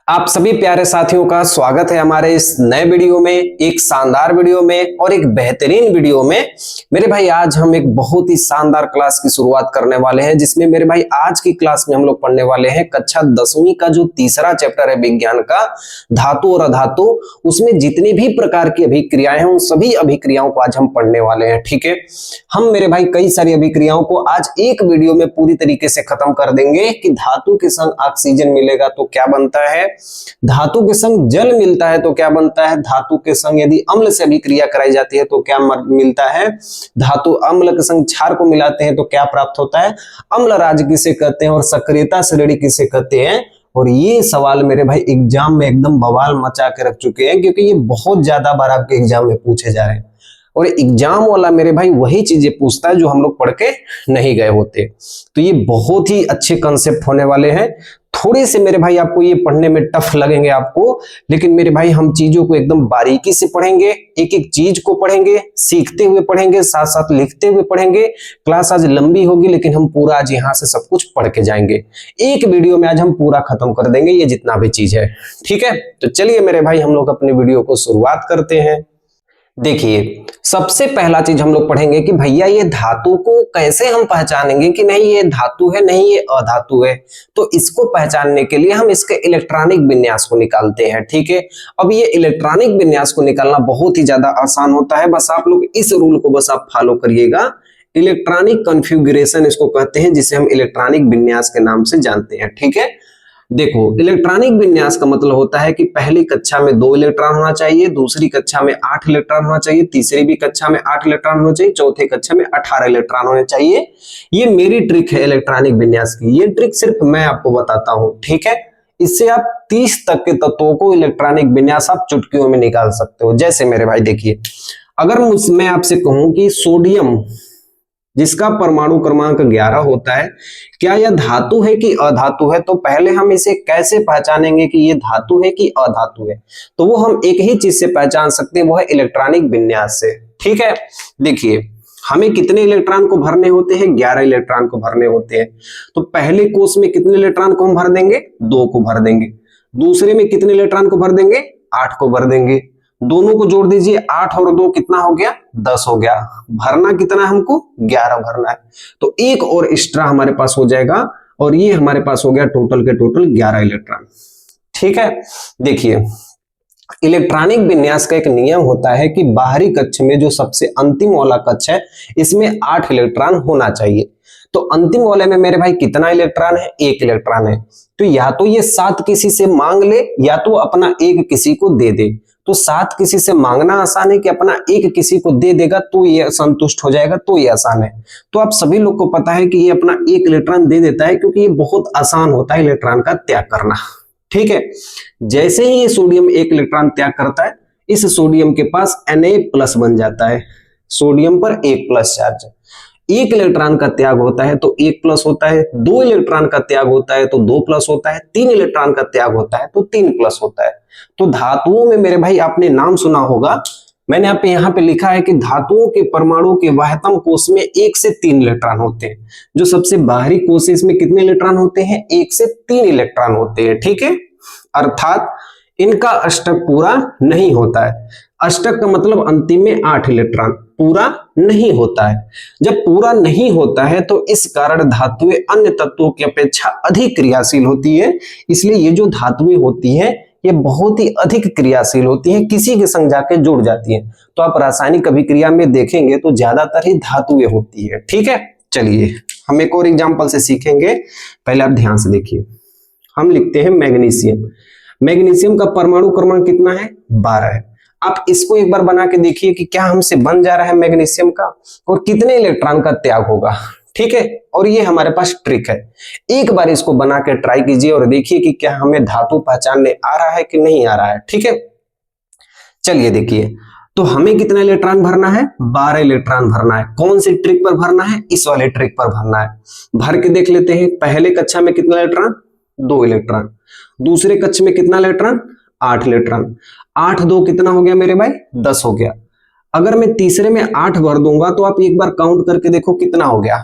आप सभी प्यारे साथियों का स्वागत है हमारे इस नए वीडियो में, एक शानदार वीडियो में और एक बेहतरीन वीडियो में। मेरे भाई आज हम एक बहुत ही शानदार क्लास की शुरुआत करने वाले हैं, जिसमें मेरे भाई आज की क्लास में हम लोग पढ़ने वाले हैं कक्षा 10वीं का जो तीसरा चैप्टर है विज्ञान का, धातु और अधातु। उसमें जितनी भी प्रकार की अभिक्रियाएं हैं उन सभी अभिक्रियाओं को आज हम पढ़ने वाले हैं। ठीक है, हम मेरे भाई कई सारी अभिक्रियाओं को आज एक वीडियो में पूरी तरीके से खत्म कर देंगे कि धातु के संग ऑक्सीजन मिलेगा तो क्या बनता है, धातु के संग जल मिलता है तो क्या बनता है, धातु के संग यदि अम्ल से अभिक्रिया कराई जाती है तो क्या मिलता है, धातु अम्ल के संग क्षार को मिलाते हैं तो क्या प्राप्त होता है, अम्ल राज्य किसे कहते हैं और सक्रियता श्रेणी किसे कहते हैं। और ये सवाल मेरे भाई एग्जाम में एकदम बवाल मचा के रख चुके हैं, क्योंकि ये बहुत ज्यादा बार आपके एग्जाम में पूछे जा रहे हैं और एग्जाम वाला मेरे भाई वही चीजें पूछता है जो हम लोग पढ़ के नहीं गए होते। तो ये बहुत ही अच्छे कंसेप्ट होने वाले हैं। थोड़े से मेरे भाई आपको ये पढ़ने में टफ लगेंगे आपको, लेकिन मेरे भाई हम चीजों को एकदम बारीकी से पढ़ेंगे, एक एक चीज को पढ़ेंगे, सीखते हुए पढ़ेंगे, साथ साथ लिखते हुए पढ़ेंगे। क्लास आज लंबी होगी लेकिन हम पूरा आज यहाँ से सब कुछ पढ़ के जाएंगे। एक वीडियो में आज हम पूरा खत्म कर देंगे ये जितना भी चीज है। ठीक है, तो चलिए मेरे भाई हम लोग अपनी वीडियो को शुरुआत करते हैं। देखिए, सबसे पहला चीज हम लोग पढ़ेंगे कि भैया ये धातु को कैसे हम पहचानेंगे कि नहीं ये धातु है नहीं ये अधातु है। तो इसको पहचानने के लिए हम इसके इलेक्ट्रॉनिक विन्यास को निकालते हैं। ठीक है, अब ये इलेक्ट्रॉनिक विन्यास को निकालना बहुत ही ज्यादा आसान होता है। बस आप लोग इस रूल को बस आप फॉलो करिएगा। इलेक्ट्रॉनिक कॉन्फ़िगरेशन इसको कहते हैं, जिसे हम इलेक्ट्रॉनिक विन्यास के नाम से जानते हैं। ठीक है, देखो इलेक्ट्रॉनिक विन्यास का मतलब होता है कि पहली कक्षा में 2 इलेक्ट्रॉन होना चाहिए, दूसरी कक्षा में 8 इलेक्ट्रॉन होना चाहिए, तीसरी भी कक्षा में 8 इलेक्ट्रॉन होना चाहिए, चौथी कक्षा में 18 इलेक्ट्रॉन होने चाहिए। ये मेरी ट्रिक है इलेक्ट्रॉनिक विन्यास की, ये ट्रिक सिर्फ मैं आपको बताता हूं। ठीक है, इससे आप 30 तक के तत्वों को इलेक्ट्रॉनिक विन्यास आप चुटकियों में निकाल सकते हो। जैसे मेरे भाई देखिए, अगर मैं आपसे कहूं कि सोडियम जिसका परमाणु क्रमांक 11 होता है, क्या यह धातु है कि अधातु है, तो पहले हम इसे कैसे पहचानेंगे कि यह धातु है कि अधातु है। तो वो हम एक ही चीज से पहचान सकते हैं, वो है इलेक्ट्रॉनिक विन्यास से। ठीक है, देखिए हमें कितने इलेक्ट्रॉन को भरने होते हैं, 11 इलेक्ट्रॉन को भरने होते हैं। तो पहले कोष में कितने इलेक्ट्रॉन को हम भर देंगे, 2 को भर देंगे। दूसरे में कितने इलेक्ट्रॉन को भर देंगे, 8 को भर देंगे। दोनों को जोड़ दीजिए, 8 और 2 कितना हो गया, 10 हो गया। भरना कितना है हमको, 11 भरना है। तो एक और एक्स्ट्रा हमारे पास हो जाएगा और ये हमारे पास हो गया टोटल के टोटल 11 इलेक्ट्रॉन। ठीक है, देखिए इलेक्ट्रॉनिक विन्यास का एक नियम होता है कि बाहरी कक्ष में जो सबसे अंतिम वाला कक्ष है इसमें 8 इलेक्ट्रॉन होना चाहिए। तो अंतिम वाले में मेरे भाई कितना इलेक्ट्रॉन है, 1 इलेक्ट्रॉन है। तो या तो ये 7 किसी से मांग ले या तो अपना 1 किसी को दे दे। तो 7 किसी से मांगना आसान है कि अपना 1 किसी को दे देगा तो ये संतुष्ट हो जाएगा, तो ये आसान है। तो आप सभी लोग को पता है कि ये अपना 1 इलेक्ट्रॉन दे देता है, क्योंकि ये बहुत आसान होता है इलेक्ट्रॉन का त्याग करना। ठीक है, जैसे ही ये सोडियम 1 इलेक्ट्रॉन त्याग करता है, इस सोडियम के पास Na+ बन जाता है, सोडियम पर 1+ चार्ज। 1 इलेक्ट्रॉन का त्याग होता है तो 1+ होता है, 2 इलेक्ट्रॉन का त्याग होता है तो 2+ होता है, 3 इलेक्ट्रॉन का त्याग होता है तो 3+ होता है। तो धातुओं में मेरे भाई आपने नाम सुना होगा, मैंने आप यहाँ पे लिखा है कि धातुओं के परमाणु के वाह्यतम कोष में 1 से 3 इलेक्ट्रॉन होते हैं। जो सबसे बाहरी कोष है इसमें कितने इलेक्ट्रॉन होते हैं, 1 से 3 इलेक्ट्रॉन होते हैं। ठीक है, अर्थात इनका अष्टक पूरा नहीं होता है। अष्टक का मतलब अंतिम में 8 इलेक्ट्रॉन पूरा नहीं होता है। जब पूरा नहीं होता है तो इस कारण धातुएं अन्य तत्वों की अपेक्षा अधिक क्रियाशील होती है। इसलिए ये जो धातुएं होती है ये बहुत ही अधिक क्रियाशील होती हैं, किसी के संग जाके जुड़ जाती हैं। तो आप रासायनिक अभिक्रिया में देखेंगे तो ज्यादातर ही धातुएं होती है। ठीक है, चलिए हम एक और एग्जांपल से सीखेंगे। पहले आप ध्यान से देखिए, हम लिखते हैं मैग्नीशियम। मैग्नीशियम का परमाणु क्रमांक कितना है, 12 है। आप इसको एक बार बना के देखिए कि क्या हमसे बन जा रहा है मैग्नीशियम का और कितने इलेक्ट्रॉन का त्याग होगा। ठीक है, और ये हमारे पास ट्रिक है। एक बार इसको बना के ट्राई कीजिए और देखिए कि क्या हमें धातु पहचानने आ रहा है कि नहीं आ रहा है। ठीक है, चलिए देखिए, तो हमें कितना इलेक्ट्रॉन भरना है, 12 इलेक्ट्रॉन भरना है। कौन सी ट्रिक पर भरना है, इस वाले ट्रिक पर भरना है। भर के देख लेते हैं। पहले कक्षा में कितना इलेक्ट्रॉन, 2 इलेक्ट्रॉन। दूसरे कक्ष में कितना इलेक्ट्रॉन, 8 इलेक्ट्रॉन। 8 2 कितना हो गया मेरे भाई, 10 हो गया। अगर मैं तीसरे में 8 भर दूंगा तो आप एक बार काउंट करके देखो कितना हो गया,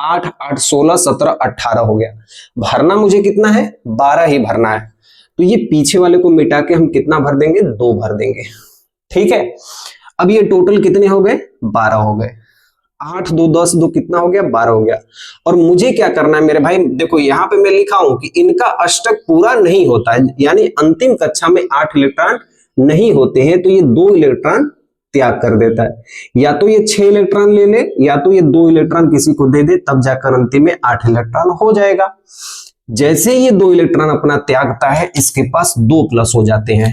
8 8 16 17 18 हो गया। भरना मुझे कितना है, 12 ही भरना है। तो ये पीछे वाले को मिटा के हम कितना भर देंगे, 2 भर देंगे। ठीक है, अब ये टोटल कितने हो गए, 12 हो गए। 8 2 10 2 कितना हो गया, 12 हो गया। और मुझे क्या करना है मेरे भाई, देखो यहाँ पे मैं लिखा हूं कि इनका अष्टक पूरा नहीं होता है, यानी अंतिम कक्षा में 8 इलेक्ट्रॉन नहीं होते हैं, तो ये 2 इलेक्ट्रॉन त्याग कर देता है। या तो ये 6 इलेक्ट्रॉन ले ले, या तो ये 2 इलेक्ट्रॉन किसी को दे दे, तब जाकर अंतिम में 8 इलेक्ट्रॉन हो जाएगा। जैसे ये 2 इलेक्ट्रॉन अपना त्यागता है, इसके पास 2 प्लस हो जाते हैं।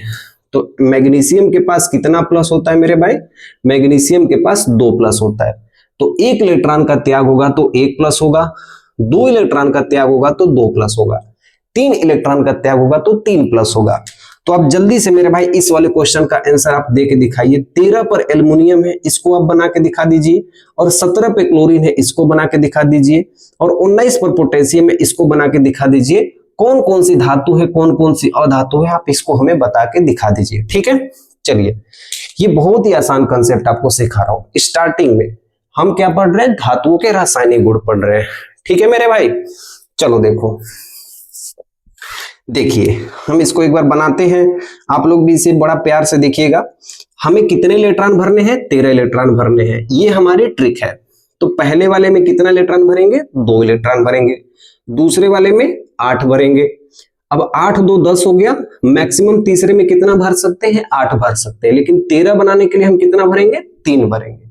तो मैग्नीशियम के पास कितना प्लस होता है मेरे भाई, मैग्नीशियम के पास 2 प्लस होता है। तो 1 इलेक्ट्रॉन का त्याग होगा तो 1 प्लस होगा, 2 इलेक्ट्रॉन का त्याग होगा तो 2 प्लस होगा, 3 इलेक्ट्रॉन का त्याग होगा तो 3 प्लस होगा। तो आप जल्दी से मेरे भाई इस वाले क्वेश्चन का आंसर आप दे के दिखाइए। 13 पर एल्युमिनियम है, इसको आप बना के दिखा दीजिए, और 17 पे क्लोरीन है, इसको बना के दिखा दीजिए, और 19 पर पोटेशियम है, इसको बना के दिखा दीजिए। कौन कौन सी धातु है, कौन कौन सी अधातु है, आप इसको हमें बता के दिखा दीजिए। ठीक है, चलिए, ये बहुत ही आसान कंसेप्ट आपको सिखा रहा हूं। स्टार्टिंग में हम क्या पढ़ रहे हैं, धातुओं के रासायनिक गुण पढ़ रहे हैं। ठीक है मेरे भाई, चलो देखो, देखिए हम इसको एक बार बनाते हैं, आप लोग भी इसे बड़ा प्यार से देखिएगा। हमें कितने इलेक्ट्रॉन भरने हैं, 13 इलेक्ट्रॉन भरने हैं, ये हमारी ट्रिक है। तो पहले वाले में कितना इलेक्ट्रॉन भरेंगे, 2 इलेक्ट्रॉन भरेंगे, दूसरे वाले में 8 भरेंगे। अब 8 2 10 हो गया, मैक्सिमम तीसरे में कितना भर सकते हैं, 8 भर सकते हैं, लेकिन 13 बनाने के लिए हम कितना भरेंगे, 3 भरेंगे।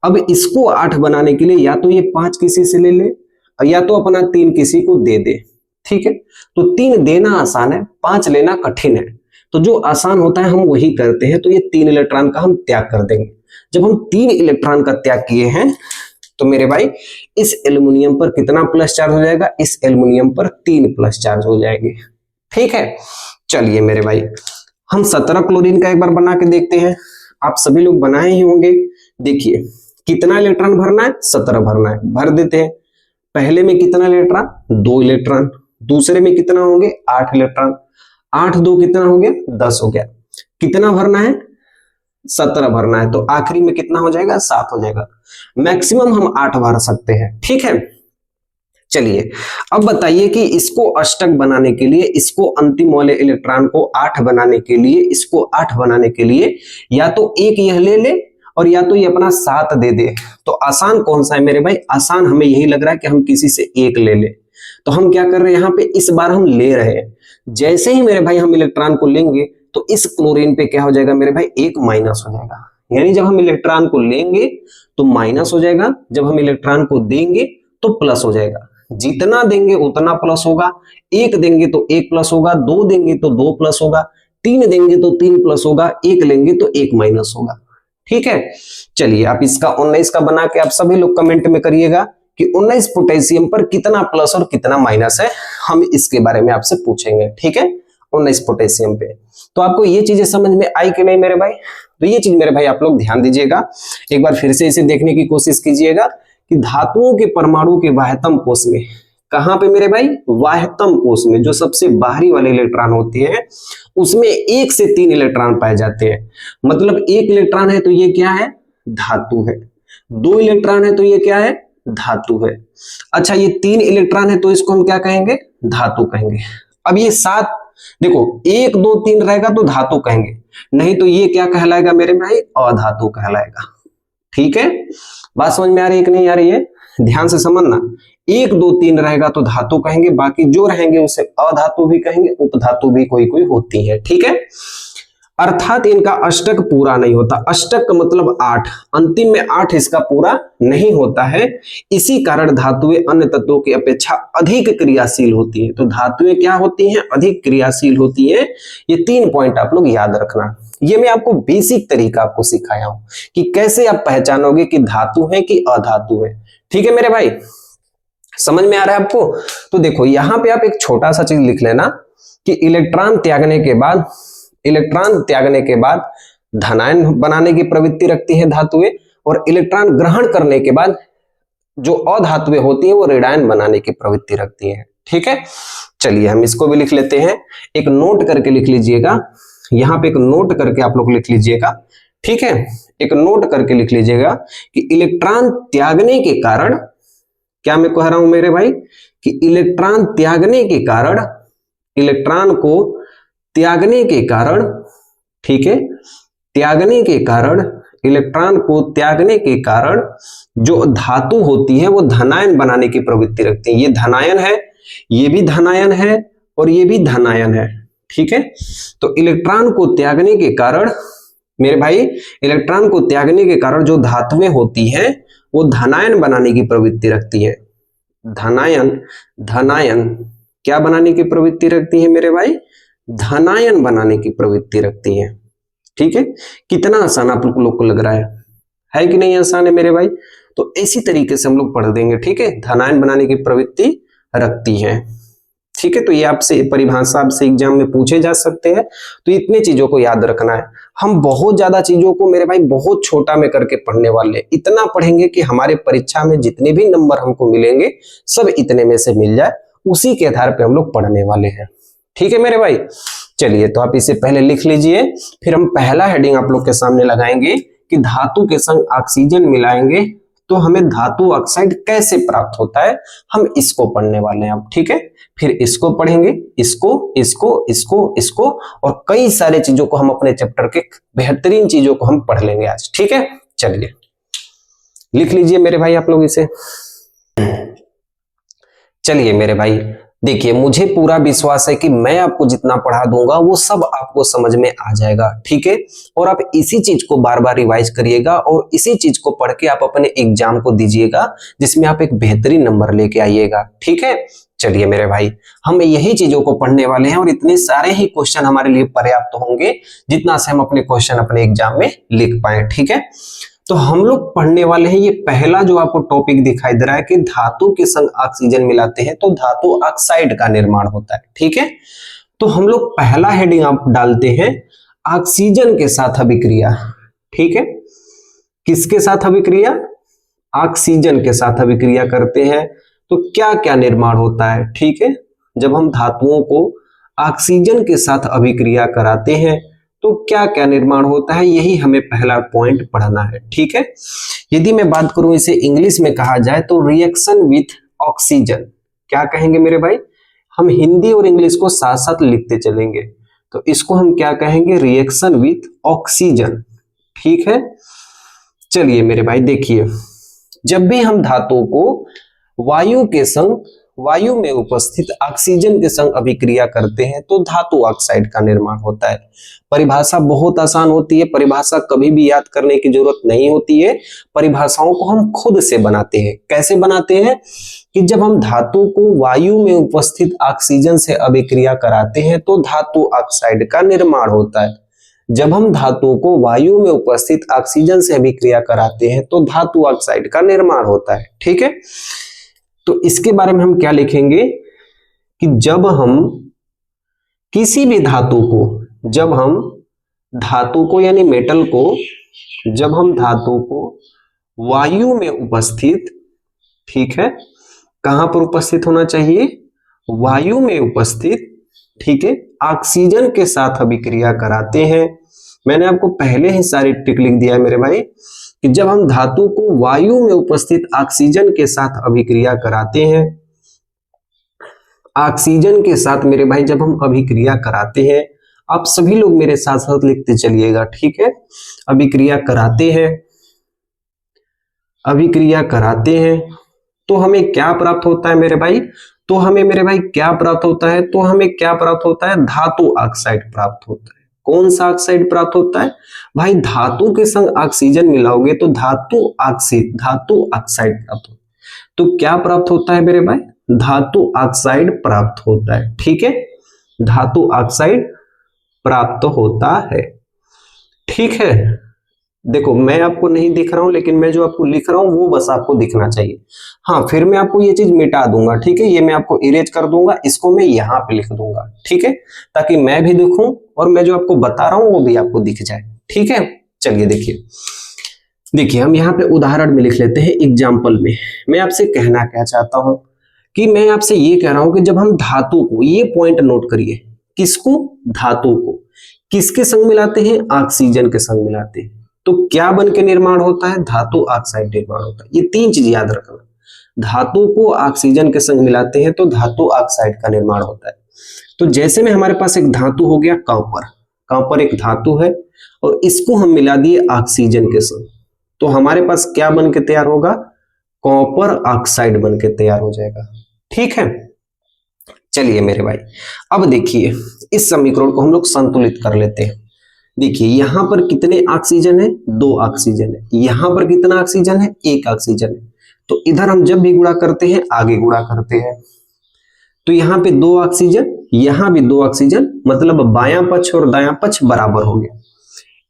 अब इसको 8 बनाने के लिए या तो ये 5 किसी से ले ले, या तो अपना 3 किसी को दे दे। ठीक है, तो 3 देना आसान है, 5 लेना कठिन है, तो जो आसान होता है हम वही करते हैं। तो ये 3 इलेक्ट्रॉन का हम त्याग कर देंगे। जब हम 3 इलेक्ट्रॉन का त्याग किए हैं, तो मेरे भाई इस एल्युमिनियम पर कितना प्लस चार्ज हो जाएगा, इस एल्युमिनियम पर 3 प्लस चार्ज हो जाएंगे। ठीक है, चलिए मेरे भाई हम 17 क्लोरीन का एक बार बना के देखते हैं। आप सभी लोग बनाए ही होंगे। देखिए कितना इलेक्ट्रॉन भरना है, 17 भरना है, भर देते हैं। पहले में कितना इलेक्ट्रॉन, 2 इलेक्ट्रॉन, दूसरे में कितना होंगे, 8 इलेक्ट्रॉन, 8 2 कितना हो गया, 10 हो गया। कितना भरना है, 17 भरना है, तो आखिरी में कितना हो जाएगा, 7 हो जाएगा। मैक्सिमम हम 8 भर सकते हैं। ठीक है, चलिए अब बताइए कि इसको अष्टक बनाने के लिए, इसको अंतिम वाले इलेक्ट्रॉन को 8 बनाने के लिए, इसको 8 बनाने के लिए या तो एक यह ले ले, और या तो ये अपना 7 दे दे। तो आसान कौन सा है मेरे भाई, आसान हमें यही लग रहा है कि हम किसी से एक ले ले। तो हम क्या कर रहे हैं, यहाँ पे इस बार हम ले रहे हैं। जैसे ही मेरे भाई हम इलेक्ट्रॉन को लेंगे, तो इस क्लोरीन पे क्या हो जाएगा मेरे भाई, 1 माइनस हो जाएगा। यानी जब हम इलेक्ट्रॉन को लेंगे तो माइनस हो जाएगा, जब हम इलेक्ट्रॉन को देंगे तो प्लस हो जाएगा। जितना देंगे उतना प्लस होगा, 1 देंगे तो 1 प्लस होगा, 2 देंगे तो 2 प्लस होगा, 3 देंगे तो 3 प्लस होगा, 1 लेंगे तो 1 माइनस होगा। ठीक है, चलिए आप इसका 19 का बना के आप सभी लोग कमेंट में करिएगा कि 19 पोटेशियम पर कितना प्लस और कितना माइनस है, हम इसके बारे में आपसे पूछेंगे। ठीक है, 19 पोटेशियम पे। तो आपको ये चीजें समझ में आई कि नहीं मेरे भाई, तो ये चीज मेरे भाई आप लोग ध्यान दीजिएगा। एक बार फिर से इसे देखने की कोशिश कीजिएगा कि धातुओं के परमाणु के बाह्यतम कोश में, कहां पे मेरे भाई, बाह्यतम कोश में, जो सबसे बाहरी वाले इलेक्ट्रॉन होते हैं, उसमें 1 से 3 इलेक्ट्रॉन पाए जाते हैं। मतलब 1 इलेक्ट्रॉन है तो ये क्या है, धातु है। 2 इलेक्ट्रॉन है तो ये क्या है, धातु है। अच्छा ये 3 इलेक्ट्रॉन है तो इसको हम क्या कहेंगे, धातु कहेंगे। अब ये 7, देखो 1 2 3 रहेगा तो धातु कहेंगे, नहीं तो ये क्या कहलाएगा मेरे भाई, अधातु कहलाएगा। ठीक है, बात समझ में आ रही है कि नहीं आ रही है, ध्यान से समझना। 1 2 3 रहेगा तो धातु कहेंगे, बाकी जो रहेंगे उसे अधातु भी कहेंगे, उपधातु भी कोई कोई होती है। ठीक है, अर्थात इनका अष्टक पूरा नहीं होता। अष्टक का मतलब 8, अंतिम में 8 इसका पूरा नहीं होता है। इसी कारण धातुएं अन्य तत्वों की अपेक्षा अधिक क्रियाशील होती है। तो धातुएं क्या होती हैं, अधिक क्रियाशील होती है। ये 3 पॉइंट आप लोग याद रखना। ये मैं आपको बेसिक तरीका आपको सिखाया हूं कि कैसे आप पहचानोगे कि धातु है कि अधातु है। ठीक है मेरे भाई, समझ में आ रहा है आपको। तो देखो यहाँ पे आप एक छोटा सा चीज लिख लेना कि इलेक्ट्रॉन त्यागने के बाद धनायन बनाने की प्रवृत्ति रखती है धातुएं, और इलेक्ट्रॉन ग्रहण करने के बाद जो अधातुएं होती है वो ऋणायन बनाने की प्रवृत्ति रखती है। ठीक है, चलिए हम इसको भी लिख लेते हैं। एक नोट करके लिख लीजिएगा, यहाँ पे एक नोट करके आप लोग लिख लीजिएगा। ठीक है, एक नोट करके लिख लीजिएगा कि इलेक्ट्रॉन त्यागने के कारण, क्या मैं कह रहा हूं मेरे भाई, कि इलेक्ट्रॉन त्यागने के कारण इलेक्ट्रॉन को त्यागने के कारण, ठीक है, त्यागने के कारण, इलेक्ट्रॉन को त्यागने के कारण जो धातु होती है वो धनायन बनाने की प्रवृत्ति रखती है। ये धनायन है, ये भी धनायन है और ये भी धनायन है, ठीक है। तो इलेक्ट्रॉन को त्यागने के कारण मेरे भाई, इलेक्ट्रॉन को त्यागने के कारण जो धातुएं होती हैं वो धनायन बनाने की प्रवृत्ति रखती है। धनायन, धनायन क्या बनाने की प्रवृत्ति रखती है मेरे भाई? धनायन बनाने की प्रवृत्ति रखती है, ठीक है। कितना आसान आप लोग को लग रहा है कि नहीं आसान है मेरे भाई? तो इसी तरीके से हम लोग पढ़ देंगे, ठीक है। धनायन बनाने की प्रवृत्ति रखती है, ठीक है। तो ये आपसे परिभाषा आपसे एग्जाम में पूछे जा सकते हैं, तो इतने चीजों को याद रखना है। हम बहुत ज्यादा चीजों को मेरे भाई बहुत छोटा में करके पढ़ने वाले, इतना पढ़ेंगे कि हमारे परीक्षा में जितने भी नंबर हमको मिलेंगे सब इतने में से मिल जाए, उसी के आधार पे हम लोग पढ़ने वाले हैं, ठीक है मेरे भाई। चलिए, तो आप इसे पहले लिख लीजिए, फिर हम पहला हेडिंग आप लोग के सामने लगाएंगे कि धातु के संग ऑक्सीजन मिलाएंगे तो हमें धातु ऑक्साइड कैसे प्राप्त होता है, हम इसको पढ़ने वाले हैं अब, ठीक है। फिर इसको पढ़ेंगे, इसको, इसको, इसको, इसको, और कई सारे चीजों को हम अपने चैप्टर के बेहतरीन चीजों को हम पढ़ लेंगे आज, ठीक है। चलिए लिख लीजिए मेरे भाई आप लोग इसे। चलिए मेरे भाई, देखिए मुझे पूरा विश्वास है कि मैं आपको जितना पढ़ा दूंगा वो सब आपको समझ में आ जाएगा, ठीक है। और आप इसी चीज को बार बार रिवाइज करिएगा और इसी चीज को पढ़ के आप अपने एग्जाम को दीजिएगा, जिसमें आप एक बेहतरीन नंबर लेके आइएगा, ठीक है। चलिए मेरे भाई, हम यही चीजों को पढ़ने वाले हैं और इतने सारे ही क्वेश्चन हमारे लिए पर्याप्त होंगे जितना से हम अपने क्वेश्चन अपने एग्जाम में लिख पाए, ठीक है। तो हम लोग पढ़ने वाले हैं, ये पहला जो आपको टॉपिक दिखाई दे रहा है कि धातु के संग ऑक्सीजन मिलाते हैं तो धातु ऑक्साइड का निर्माण होता है, ठीक है। तो हम लोग पहला हेडिंग आप डालते हैं ऑक्सीजन के साथ अभिक्रिया, ठीक है। किसके साथ अभिक्रिया? ऑक्सीजन के साथ अभिक्रिया करते हैं तो क्या क्या निर्माण होता है, ठीक है। जब हम धातुओं को ऑक्सीजन के साथ अभिक्रिया कराते हैं तो क्या क्या निर्माण होता है, यही हमें पहला पॉइंट पढ़ना है, ठीक है। यदि मैं बात करूं इसे इंग्लिश में कहा जाए तो रिएक्शन विथ ऑक्सीजन, क्या कहेंगे मेरे भाई? हम हिंदी और इंग्लिश को साथ साथ लिखते चलेंगे, तो इसको हम क्या कहेंगे? रिएक्शन विथ ऑक्सीजन, ठीक है। चलिए मेरे भाई देखिए, जब भी हम धातु को वायु के संग, वायु में उपस्थित ऑक्सीजन के संग अभिक्रिया करते हैं तो धातु ऑक्साइड का निर्माण होता है। परिभाषा बहुत आसान होती है, परिभाषा कभी भी याद करने की जरूरत नहीं होती है, परिभाषाओं को हम खुद से बनाते हैं। कैसे बनाते हैं? कि जब हम धातु को वायु में उपस्थित ऑक्सीजन से अभिक्रिया कराते हैं तो धातु ऑक्साइड का निर्माण होता है। जब हम धातु को वायु में उपस्थित ऑक्सीजन से अभिक्रिया कराते हैं तो धातु ऑक्साइड का निर्माण होता है, ठीक है। तो इसके बारे में हम क्या लिखेंगे कि जब हम किसी भी धातु को, जब हम धातु को यानी मेटल को, जब हम धातु को वायु में उपस्थित, ठीक है, कहां पर उपस्थित होना चाहिए? वायु में उपस्थित, ठीक है, ऑक्सीजन के साथ अभिक्रिया कराते हैं। मैंने आपको पहले ही सारी ट्रिक लिख दिया है मेरे भाई कि जब हम धातु को वायु में उपस्थित ऑक्सीजन के साथ अभिक्रिया कराते हैं, ऑक्सीजन के साथ मेरे भाई जब हम अभिक्रिया कराते हैं, आप सभी लोग मेरे साथ साथ लिखते चलिएगा, ठीक है। अभिक्रिया कराते हैं, अभिक्रिया कराते हैं तो हमें क्या प्राप्त होता है मेरे भाई? तो हमें मेरे भाई क्या प्राप्त होता है? तो हमें क्या प्राप्त होता है? धातु ऑक्साइड प्राप्त होता है। कौन सा ऑक्साइड प्राप्त होता है भाई? धातु के संग ऑक्सीजन मिलाओगे तो धातु ऑक्साइड प्राप्त होता है। तो क्या प्राप्त होता है मेरे भाई? धातु ऑक्साइड प्राप्त होता है, ठीक है। धातु ऑक्साइड प्राप्त होता है, ठीक है। देखो मैं आपको नहीं दिख रहा हूं, लेकिन मैं जो आपको लिख रहा हूं वो बस आपको दिखना चाहिए। हाँ, फिर मैं आपको ये चीज मिटा दूंगा, ठीक है। ये मैं आपको इरेज कर दूंगा, इसको मैं यहाँ पे लिख दूंगा, ठीक है, ताकि मैं भी दिखूं और मैं जो आपको बता रहा हूं वो भी आपको दिख जाए, ठीक है। चलिए देखिए हम यहाँ पे उदाहरण में लिख लेते हैं, एग्जाम्पल में। मैं आपसे कहना क्या चाहता हूं कि मैं आपसे ये कह रहा हूं कि जब हम धातु को, ये पॉइंट नोट करिए, किसको? धातु को किसके संग मिलाते हैं? ऑक्सीजन के संग मिलाते हैं तो क्या बन के निर्माण होता है? धातु ऑक्साइड निर्माण होता है। ये तीन चीज याद रखना। धातु को ऑक्सीजन के संग मिलाते हैं तो धातु ऑक्साइड का निर्माण होता है। तो जैसे में हमारे पास एक धातु हो गया कॉपर, कॉपर एक धातु है और इसको हम मिला दिए ऑक्सीजन के संग, तो हमारे पास क्या बन के तैयार होगा, कॉपर ऑक्साइड बन के तैयार हो जाएगा। ठीक है, चलिए मेरे भाई अब देखिए इस समीकरण को हम लोग संतुलित कर लेते हैं। देखिए यहां पर कितने ऑक्सीजन है, 2 ऑक्सीजन है, यहां पर कितना ऑक्सीजन है, 1 ऑक्सीजन है। तो इधर हम जब भी गुणा करते हैं आगे गुणा करते हैं, तो यहाँ पे 2 ऑक्सीजन, यहां भी 2 ऑक्सीजन, मतलब बायां पक्ष और दायां पक्ष बराबर हो गया।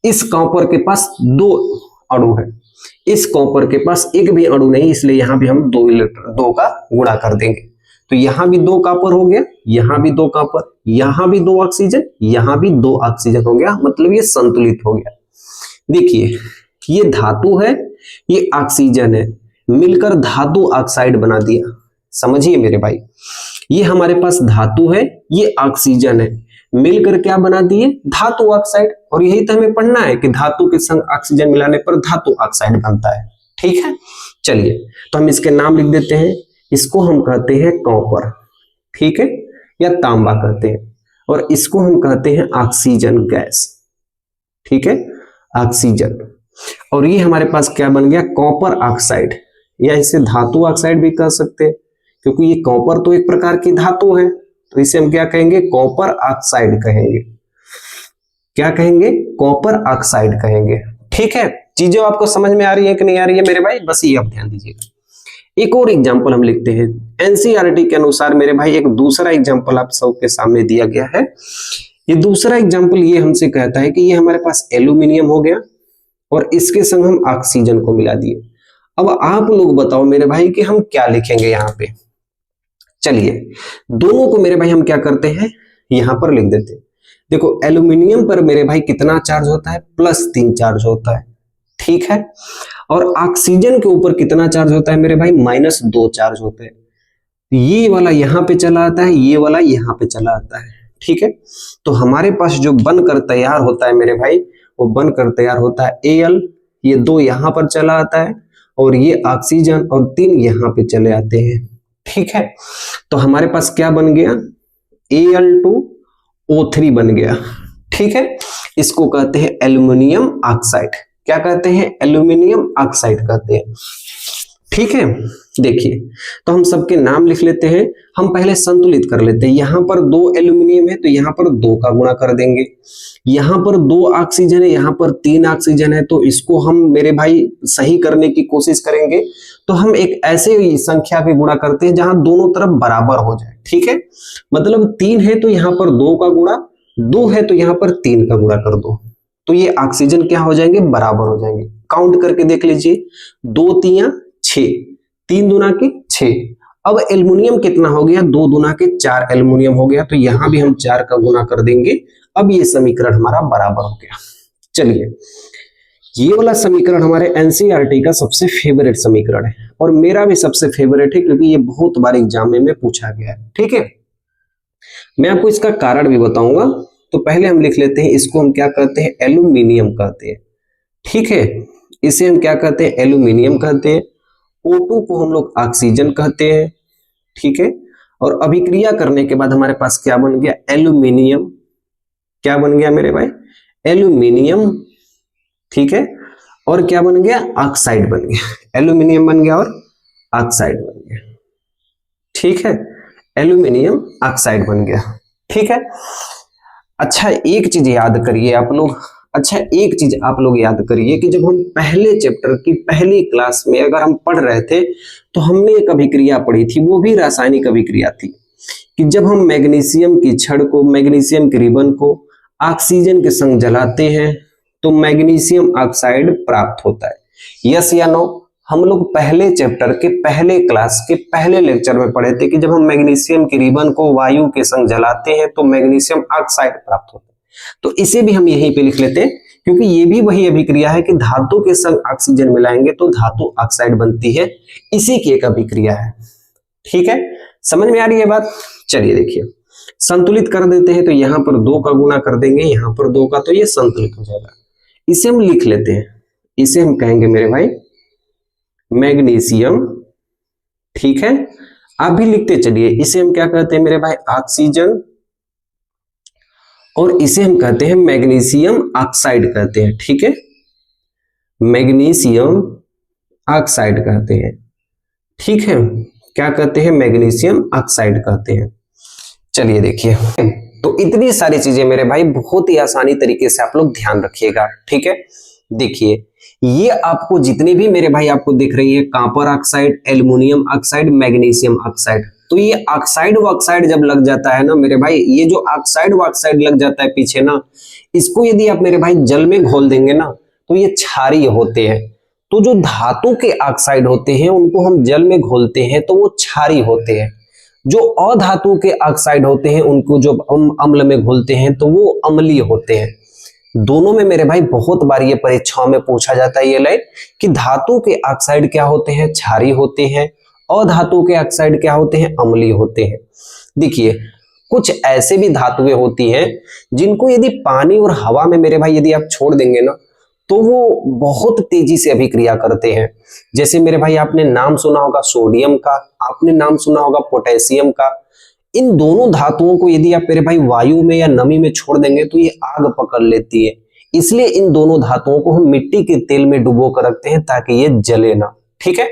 इस कॉपर के पास 2 अणु है, इस कॉपर के पास एक भी अणु नहीं, इसलिए यहां भी हम 2 का गुणा कर देंगे। तो यहां भी 2 कॉपर हो गया, यहां भी 2 कॉपर, यहां भी 2 ऑक्सीजन, यहां भी 2 ऑक्सीजन हो गया, मतलब ये संतुलित हो गया। देखिए ये धातु है, ये ऑक्सीजन है, मिलकर धातु ऑक्साइड बना दिया। समझिए मेरे भाई, ये हमारे पास धातु है, ये ऑक्सीजन है, मिलकर क्या बना दिए, धातु ऑक्साइड। और यही तो हमें पढ़ना है कि धातु के संग ऑक्सीजन मिलाने पर धातु ऑक्साइड बनता है। ठीक है, चलिए तो हम इसके नाम लिख देते हैं। इसको हम कहते हैं कॉपर, ठीक है, या तांबा कहते हैं, और इसको हम कहते हैं ऑक्सीजन गैस। ठीक है, ऑक्सीजन। और ये हमारे पास क्या बन गया, कॉपर ऑक्साइड, या इसे धातु ऑक्साइड भी कह सकते हैं, क्योंकि ये कॉपर तो एक प्रकार की धातु है, तो इसे हम क्या कहेंगे, कॉपर ऑक्साइड कहेंगे। क्या कहेंगे, कॉपर ऑक्साइड कहेंगे। ठीक है, चीजें आपको समझ में आ रही है कि नहीं आ रही है मेरे भाई, बस ये आप ध्यान दीजिएगा। एक और एग्जांपल हम लिखते हैं। एनसीईआरटी के अनुसार मेरे भाई एक दूसरा एग्जांपल आप सबके सामने दिया गया है। ये दूसरा एग्जांपल ये हमसे कहता है कि ये हमारे पास एल्यूमिनियम हो गया और इसके संग हम ऑक्सीजन को मिला दिए। अब आप लोग बताओ मेरे भाई कि हम क्या लिखेंगे यहाँ पे। चलिए दोनों को मेरे भाई हम क्या करते हैं, यहां पर लिख देते हैं। देखो एल्यूमिनियम पर मेरे भाई कितना चार्ज होता है, +3 चार्ज होता है। ठीक है, और ऑक्सीजन के ऊपर कितना चार्ज होता है मेरे भाई, -2 चार्ज होते हैं। ये वाला यहाँ पे चला आता है, ये वाला यहाँ पे चला आता है। ठीक है, तो हमारे पास जो बनकर तैयार होता है मेरे भाई, वो बनकर तैयार होता है Al, ये 2 यहाँ पर चला आता है और ये ऑक्सीजन, और 3 यहाँ पे चले आते हैं। ठीक है, तो हमारे पास क्या बन गया, Al2O3 बन गया। ठीक है, इसको कहते हैं एल्यूमिनियम ऑक्साइड। क्या कहते हैं, एल्यूमिनियम ऑक्साइड कहते हैं। ठीक है, देखिए तो हम सबके नाम लिख लेते हैं। हम पहले संतुलित कर लेते हैं। यहां पर 2 एल्यूमिनियम है तो यहां पर 2 का गुणा कर देंगे। यहां पर 2 ऑक्सीजन है, यहां पर 3 ऑक्सीजन है, तो इसको हम मेरे भाई सही करने की कोशिश करेंगे। तो हम एक ऐसे संख्या पे गुणा करते हैं जहां दोनों तरफ बराबर हो जाए। ठीक है, मतलब 3 है तो यहां पर 2 का गुणा, 2 है तो यहां पर 3 का गुणा कर दो, तो ये ऑक्सीजन क्या हो जाएंगे, बराबर हो जाएंगे। काउंट करके देख लीजिए, 2 3 6, 3 दूना के 6। अब एल्युमिनियम कितना हो गया, 2 दूना के 4 एल्युमिनियम हो गया, तो यहां भी हम 4 का गुना कर देंगे। अब ये समीकरण हमारा बराबर हो गया। चलिए ये वाला समीकरण हमारे एनसीईआरटी का सबसे फेवरेट समीकरण है, और मेरा भी सबसे फेवरेट है क्योंकि ये बहुत बार एग्जाम में पूछा गया है। ठीक है, मैं आपको इसका कारण भी बताऊंगा। तो पहले हम लिख लेते हैं, इसको हम क्या कहते हैं, एल्यूमिनियम कहते हैं। ठीक है, इसे हम क्या कहते हैं, एल्यूमिनियम कहते हैं। O2 को हम लोग ऑक्सीजन कहते हैं। ठीक है, और अभिक्रिया करने के बाद हमारे पास क्या बन गया, एल्यूमिनियम। क्या बन गया मेरे भाई, एल्यूमिनियम। ठीक है, और क्या बन गया, ऑक्साइड बन गया। एल्यूमिनियम बन गया और ऑक्साइड बन गया। ठीक है, एल्यूमिनियम ऑक्साइड बन गया। ठीक है, अच्छा एक चीज याद करिए आप लोग, एक चीज आप लोग याद करिए कि जब हम पहले चैप्टर की पहली क्लास में अगर हम पढ़ रहे थे तो हमने एक अभिक्रिया पढ़ी थी, वो भी रासायनिक अभिक्रिया थी, कि जब हम मैग्नीशियम की छड़ को, मैग्नीशियम के रिबन को ऑक्सीजन के संग जलाते हैं तो मैग्नीशियम ऑक्साइड प्राप्त होता है। यस या नो? हम लोग पहले चैप्टर के पहले क्लास के पहले लेक्चर में पढ़े थे कि जब हम मैग्नीशियम के रिबन को वायु के संग जलाते हैं तो मैग्नीशियम ऑक्साइड प्राप्त होता है। तो इसे भी हम यहीं पे लिख लेते हैं, क्योंकि ये भी वही अभिक्रिया है कि धातु के संग ऑक्सीजन मिलाएंगे तो धातु ऑक्साइड बनती है, इसी की एक अभिक्रिया है। ठीक है, समझ में आ रही है बात? चलिए देखिए, संतुलित कर देते हैं तो यहाँ पर 2 का गुना कर देंगे, यहाँ पर 2 का, तो ये संतुलित हो जाएगा। इसे हम लिख लेते हैं, इसे हम कहेंगे मेरे भाई मैग्नीशियम। ठीक है, आप भी लिखते चलिए, इसे हम क्या कहते हैं मेरे भाई, ऑक्सीजन। और इसे हम कहते हैं मैग्नीशियम ऑक्साइड कहते हैं, ठीक है, मैग्नीशियम ऑक्साइड कहते हैं, ठीक है, क्या कहते हैं, मैग्नीशियम ऑक्साइड कहते हैं। चलिए देखिए, तो इतनी सारी चीजें मेरे भाई बहुत ही आसानी तरीके से आप लोग ध्यान रखिएगा, ठीक है। देखिए ये आपको जितने भी मेरे भाई आपको दिख रही है, copper oxide, aluminium oxide, magnesium oxide, तो ये ऑक्साइड वॉक्साइड जब लग जाता है ना मेरे भाई, ये जो ऑक्साइड वॉक्साइड लग जाता है पीछे ना, इसको यदि आप मेरे भाई जल में घोल देंगे ना तो ये क्षारीय होते हैं। तो जो धातु के ऑक्साइड होते हैं उनको हम जल में घोलते हैं तो वो क्षारीय होते हैं। जो अधातु के ऑक्साइड होते हैं उनको जो अम्ल में घोलते हैं तो वो अम्लीय होते हैं। दोनों में मेरे भाई बहुत बार ये परीक्षाओं में पूछा जाता है ये लाइन कि धातु के ऑक्साइड क्या होते हैं, क्षारीय होते हैं, अधातु के ऑक्साइड क्या होते हैं, अम्लीय होते हैं। देखिए कुछ ऐसे भी धातुएं होती हैं जिनको यदि पानी और हवा में मेरे भाई यदि आप छोड़ देंगे ना तो वो बहुत तेजी से अभिक्रिया करते हैं। जैसे मेरे भाई आपने नाम सुना होगा सोडियम का, आपने नाम सुना होगा पोटेशियम का। इन दोनों धातुओं को यदि आप मेरे भाई वायु में या नमी में छोड़ देंगे तो ये आग पकड़ लेती है। इसलिए इन दोनों धातुओं को हम मिट्टी के तेल में डुबो कर रखते हैं ताकि ये जले ना, ठीक है।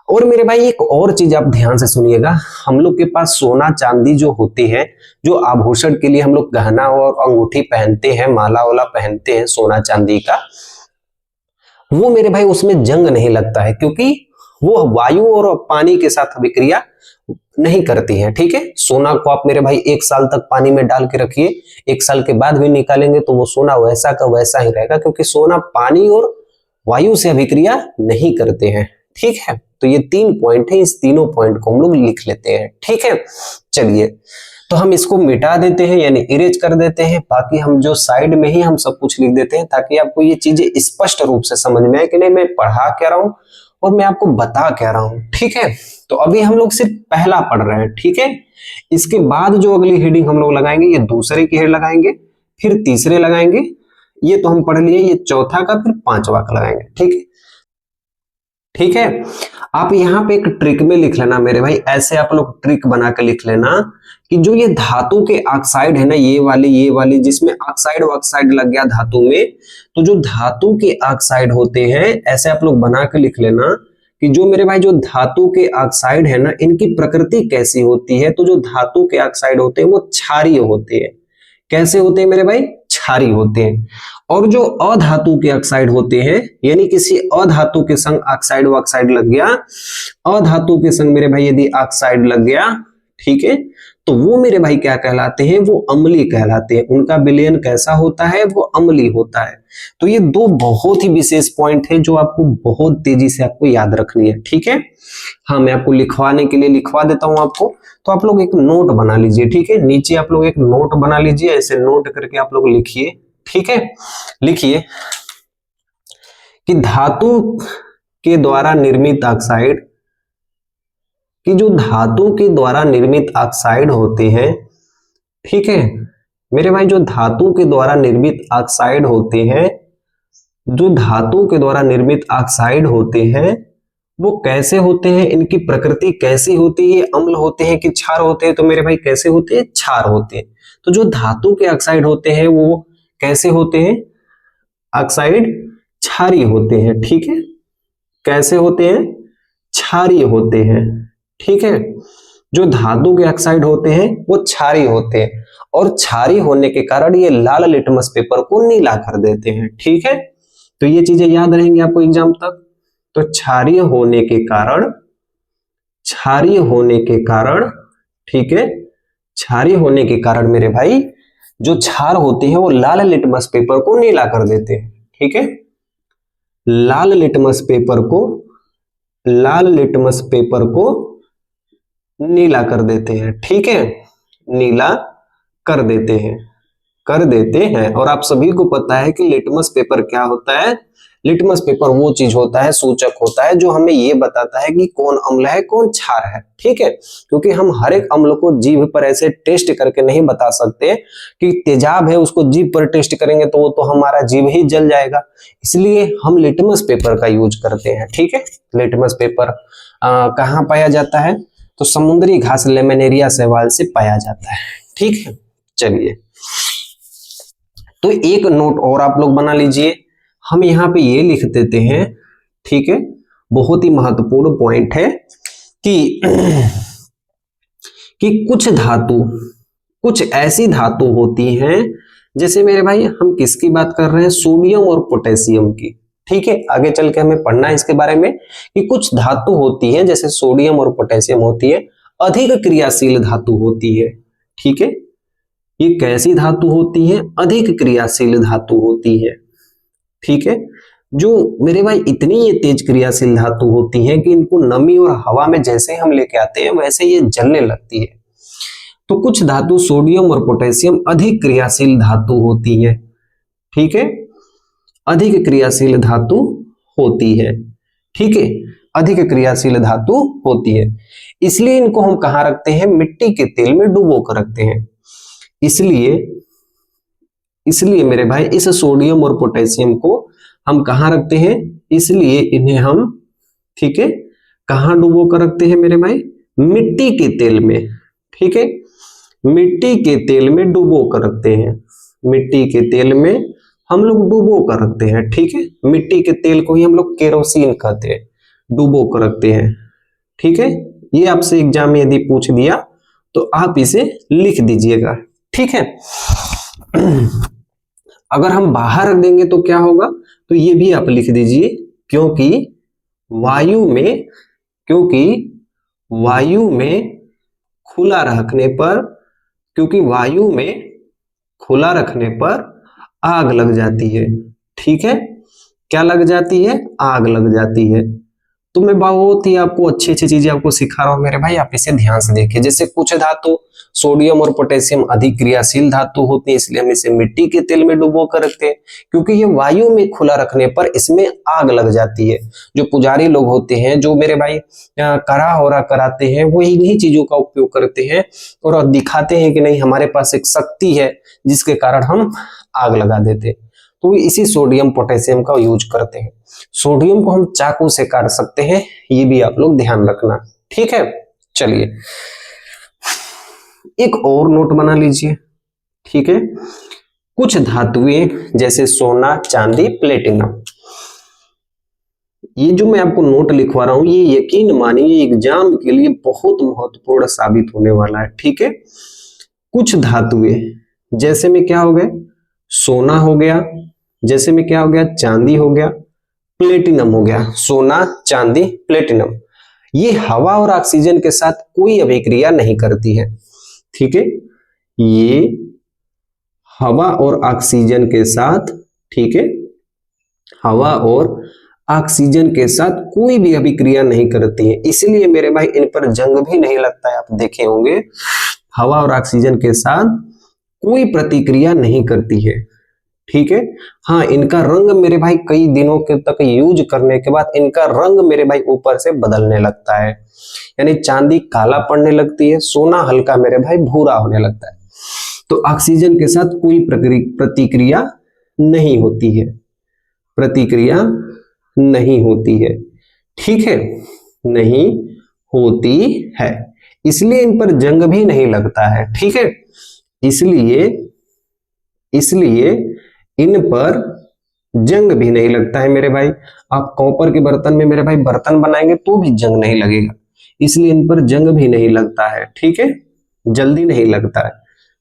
और मेरे भाई एक और चीज आप ध्यान से सुनिएगा, हम लोग के पास सोना चांदी जो होती है, जो आभूषण के लिए हम लोग गहना और अंगूठी पहनते हैं, माला वाला पहनते हैं सोना चांदी का, वो मेरे भाई उसमें जंग नहीं लगता है क्योंकि वो वायु और पानी के साथ अभिक्रिया नहीं करती है, ठीक है। सोना को आप मेरे भाई 1 साल तक पानी में डाल के रखिए, 1 साल के बाद भी निकालेंगे तो वो सोना वैसा का वैसा ही रहेगा क्योंकि सोना पानी और वायु से अभिक्रिया नहीं करते हैं, ठीक है। तो ये 3 पॉइंट है, इस तीनों पॉइंट को हम लोग लिख लेते हैं, ठीक है। चलिए तो हम इसको मिटा देते हैं यानी इरेज कर देते हैं, बाकी हम जो साइड में ही हम सब कुछ लिख देते हैं ताकि आपको ये चीजें स्पष्ट रूप से समझ में आए कि नहीं मैं पढ़ा क्या रहा हूं और मैं आपको बता क्या रहा हूं, ठीक है। तो अभी हम लोग सिर्फ पहला पढ़ रहे हैं, ठीक है। इसके बाद जो अगली हेडिंग हम लोग लगाएंगे ये दूसरे की हेड लगाएंगे, फिर तीसरे लगाएंगे, ये तो हम पढ़ लिए, ये चौथा का फिर 5वां का लगाएंगे, ठीक है, ठीक है। आप यहाँ पे एक ट्रिक में लिख लेना मेरे भाई, ऐसे आप लोग ट्रिक बना के लिख लेना कि जो ये धातु के ऑक्साइड है ना, ये वाली जिसमें ऑक्साइड ऑक्साइड लग गया धातु में, तो जो धातु के ऑक्साइड होते हैं ऐसे आप लोग बना के लिख लेना कि जो मेरे भाई जो धातु के ऑक्साइड है ना इनकी प्रकृति कैसी होती है। तो जो धातु के ऑक्साइड होते हैं वो क्षारीय होते हैं। कैसे होते हैं मेरे भाई, क्षारीय होते हैं। और जो अधातु के ऑक्साइड होते हैं यानी किसी अधातु के संग ऑक्साइड ऑक्साइड लग गया, अधातु के संग मेरे भाई यदि ऑक्साइड लग गया, ठीक है, तो वो मेरे भाई क्या कहलाते हैं, वो अम्लीय कहलाते हैं। उनका विलयन कैसा होता है, वो अम्लीय होता है। तो ये 2 बहुत ही विशेष पॉइंट है जो आपको बहुत तेजी से आपको याद रखनी है, ठीक है। हाँ मैं आपको लिखवाने के लिए लिखवा देता हूं आपको, तो आप लोग एक नोट बना लीजिए, ठीक है। नीचे आप लोग एक नोट बना लीजिए, ऐसे नोट करके आप लोग लिखिए, ठीक है। लिखिए कि धातु के द्वारा निर्मित ऑक्साइड, कि जो धातु के द्वारा निर्मित ऑक्साइड होते हैं, ठीक है मेरे भाई, जो धातु के द्वारा निर्मित ऑक्साइड होते हैं, जो धातु के द्वारा निर्मित ऑक्साइड होते हैं वो कैसे होते हैं, इनकी प्रकृति कैसी होती है, ये अम्ल होते हैं कि क्षार होते हैं। तो मेरे भाई कैसे होते हैं, क्षार होते हैं। तो जो धातु के ऑक्साइड होते हैं वो कैसे होते हैं, ऑक्साइड क्षारीय होते हैं, ठीक है। कैसे होते हैं, क्षारीय होते हैं, ठीक है। जो धातु के ऑक्साइड होते हैं वो क्षारीय होते हैं और क्षारीय होने के कारण ये लाल लिटमस पेपर को नीला कर देते हैं, ठीक है। तो ये चीजें याद रहेंगी आपको एग्जाम तक। तो क्षारीय होने के कारण, क्षारीय होने के कारण, ठीक है, क्षारीय होने के कारण मेरे भाई जो क्षार होते हैं वो लाल लिटमस पेपर को नीला कर देते हैं, ठीक है। लाल लिटमस पेपर को, लाल लिटमस पेपर को नीला कर देते हैं, ठीक है, नीला कर देते हैं, कर देते हैं। और आप सभी को पता है कि लिटमस पेपर क्या होता है, लिटमस पेपर वो चीज होता है, सूचक होता है जो हमें ये बताता है कि कौन अम्ल है कौन क्षार है, ठीक है। क्योंकि हम हर एक अम्ल को जीभ पर ऐसे टेस्ट करके नहीं बता सकते कि तेजाब है उसको जीभ पर टेस्ट करेंगे तो वो तो हमारा जीभ ही जल जाएगा, इसलिए हम लिटमस पेपर का यूज करते हैं, ठीक है। लिटमस पेपर कहाँ पाया जाता है, तो समुद्री घास लेमिनेरिया शैवाल से पाया जाता है, ठीक है। चलिए तो एक नोट और आप लोग बना लीजिए, हम यहाँ पे ये लिख देते हैं, ठीक है, बहुत ही महत्वपूर्ण पॉइंट है कि कुछ धातु, कुछ ऐसी धातु होती हैं, जैसे मेरे भाई हम किसकी बात कर रहे हैं, सोडियम और पोटेशियम की, ठीक है। आगे चल के हमें पढ़ना है इसके बारे में कि कुछ धातु होती है जैसे सोडियम और पोटेशियम होती है, अधिक क्रियाशील धातु होती है, ठीक है। ये कैसी धातु होती है, अधिक क्रियाशील धातु होती है, ठीक है। जो मेरे भाई इतनी ये तेज क्रियाशील धातु होती है कि इनको नमी और हवा में जैसे हम लेके आते हैं वैसे ये जलने लगती है। तो कुछ धातु सोडियम और पोटेशियम अधिक क्रियाशील धातु होती है, ठीक है, अधिक क्रियाशील धातु होती है, ठीक है, अधिक क्रियाशील धातु होती है। इसलिए इनको हम कहाँ रखते हैं, मिट्टी के तेल में डुबो कर रखते हैं। इसलिए मेरे भाई इस सोडियम और पोटेशियम को हम कहाँ रखते हैं, इसलिए इन्हें हम, ठीक है, कहाँ डुबो कर रखते हैं मेरे भाई, मिट्टी के तेल में, ठीक है, मिट्टी के तेल में डुबो कर रखते हैं, मिट्टी के तेल में हम लोग डुबो कर रखते हैं, ठीक है। मिट्टी के तेल को ही हम लोग केरोसिन कहते हैं, डुबो कर रखते हैं, ठीक है। ये आपसे एग्जाम में यदि पूछ दिया तो आप इसे लिख दीजिएगा, ठीक है। अगर हम बाहर रख देंगे तो क्या होगा, तो ये भी आप लिख दीजिए, क्योंकि वायु में खुला रखने पर, क्योंकि वायु में खुला रखने पर आग लग जाती है, ठीक है। क्या लग जाती है, आग लग जाती है। तो मैं बहुत ही आपको अच्छी अच्छी चीजें आपको सिखा रहा हूं मेरे भाई, आप इसे ध्यान से देखिए। जैसे कुछ धातु सोडियम और पोटेशियम अधिक क्रियाशील धातु होती है, इसलिए हम इसे मिट्टी के तेल में डुबो कर रखते हैं, क्योंकि ये वायु में खुला रखने पर इसमें आग लग जाती है। जो पुजारी लोग होते हैं, जो मेरे भाई करा हो रहा कराते हैं, वो इन्हीं चीजों का उपयोग करते हैं और दिखाते हैं कि नहीं हमारे पास एक शक्ति है जिसके कारण हम आग लगा देते हैं। तो इसी सोडियम पोटेशियम का यूज करते हैं। सोडियम को हम चाकू से काट सकते हैं, ये भी आप लोग ध्यान रखना, ठीक है। चलिए एक और नोट बना लीजिए, ठीक है। कुछ धातुएं जैसे सोना, चांदी, प्लेटिनम, ये जो मैं आपको नोट लिखवा रहा हूं ये यकीन मानिए एग्जाम के लिए बहुत महत्वपूर्ण साबित होने वाला है, ठीक है। कुछ धातुएं जैसे में क्या हो गए, सोना हो गया, जैसे में क्या हो गया, चांदी हो गया, प्लेटिनम हो गया। सोना, चांदी, प्लेटिनम, ये हवा और ऑक्सीजन के साथ कोई अभिक्रिया नहीं करती है, ठीक है। ये हवा और ऑक्सीजन के साथ, ठीक है, हवा और ऑक्सीजन के साथ कोई भी अभिक्रिया नहीं करती है, इसलिए मेरे भाई इन पर जंग भी नहीं लगता है। आप देखे होंगे हवा और ऑक्सीजन के साथ कोई प्रतिक्रिया नहीं करती है, ठीक है। हाँ, इनका रंग मेरे भाई कई दिनों के तक यूज करने के बाद इनका रंग मेरे भाई ऊपर से बदलने लगता है, यानी चांदी काला पड़ने लगती है, सोना हल्का मेरे भाई भूरा होने लगता है। तो ऑक्सीजन के साथ कोई प्रतिक्रिया नहीं होती है, प्रतिक्रिया नहीं होती है, ठीक है, नहीं होती है, इसलिए इन पर जंग भी नहीं लगता है, ठीक है। इसलिए इन पर जंग भी नहीं लगता है मेरे भाई। आप कॉपर के बर्तन में मेरे भाई बर्तन बनाएंगे तो भी जंग नहीं लगेगा, इसलिए इन पर जंग भी नहीं लगता है, ठीक है, जल्दी नहीं लगता है,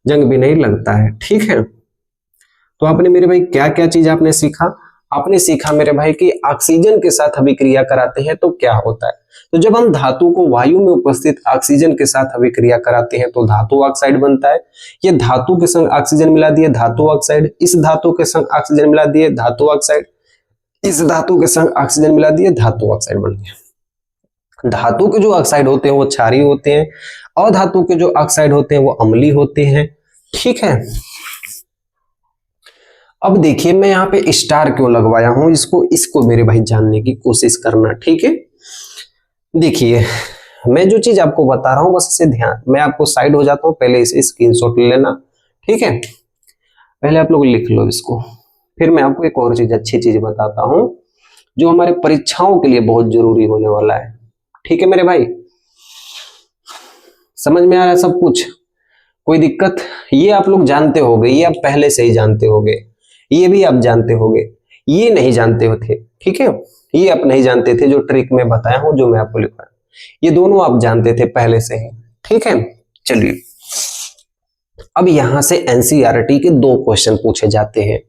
जंग भी नहीं लगता है, ठीक है। तो आपने मेरे भाई क्या क्या चीज आपने सीखा, आपने सीखा मेरे भाई कि ऑक्सीजन के साथ अभिक्रिया कराते हैं तो क्या होता है। तो जब हम धातु को वायु में उपस्थित ऑक्सीजन के साथ अभिक्रिया कराते हैं तो धातु ऑक्साइड बनता है। ये धातु के संग ऑक्सीजन मिला दिए धातु ऑक्साइड, इस धातु के संग ऑक्सीजन मिला दिए धातु ऑक्साइड, इस धातु के संग ऑक्सीजन मिला दिए धातु ऑक्साइड बन गया। धातु के जो ऑक्साइड होते हैं वो क्षारीय होते हैं, और धातु के जो ऑक्साइड होते हैं वो अम्लीय होते हैं, ठीक है। अब देखिए मैं यहाँ पे स्टार क्यों लगवाया हूं, इसको मेरे भाई जानने की कोशिश करना, ठीक है। देखिए मैं जो चीज आपको बता रहा हूं बस इसे ध्यान, मैं आपको साइड हो जाता हूं, पहले इसे स्क्रीनशॉट ले लेना, ठीक है। पहले आप लोग लिख लो इसको, फिर मैं आपको एक और चीज अच्छी चीज बताता हूं जो हमारे परीक्षाओं के लिए बहुत जरूरी होने वाला है, ठीक है मेरे भाई। समझ में आ रहा है सब कुछ, कोई दिक्कत? ये आप लोग जानते होंगे, ये आप पहले से ही जानते होंगे, ये भी आप जानते होंगे, ये नहीं जानते हो थे, ठीक है, ये आप नहीं जानते थे जो ट्रिक में बताया हूं, जो मैं आपको लिखा, ये दोनों आप जानते थे पहले से ही, ठीक है। चलिए अब यहां से एनसीईआरटी के 2 क्वेश्चन पूछे जाते हैं।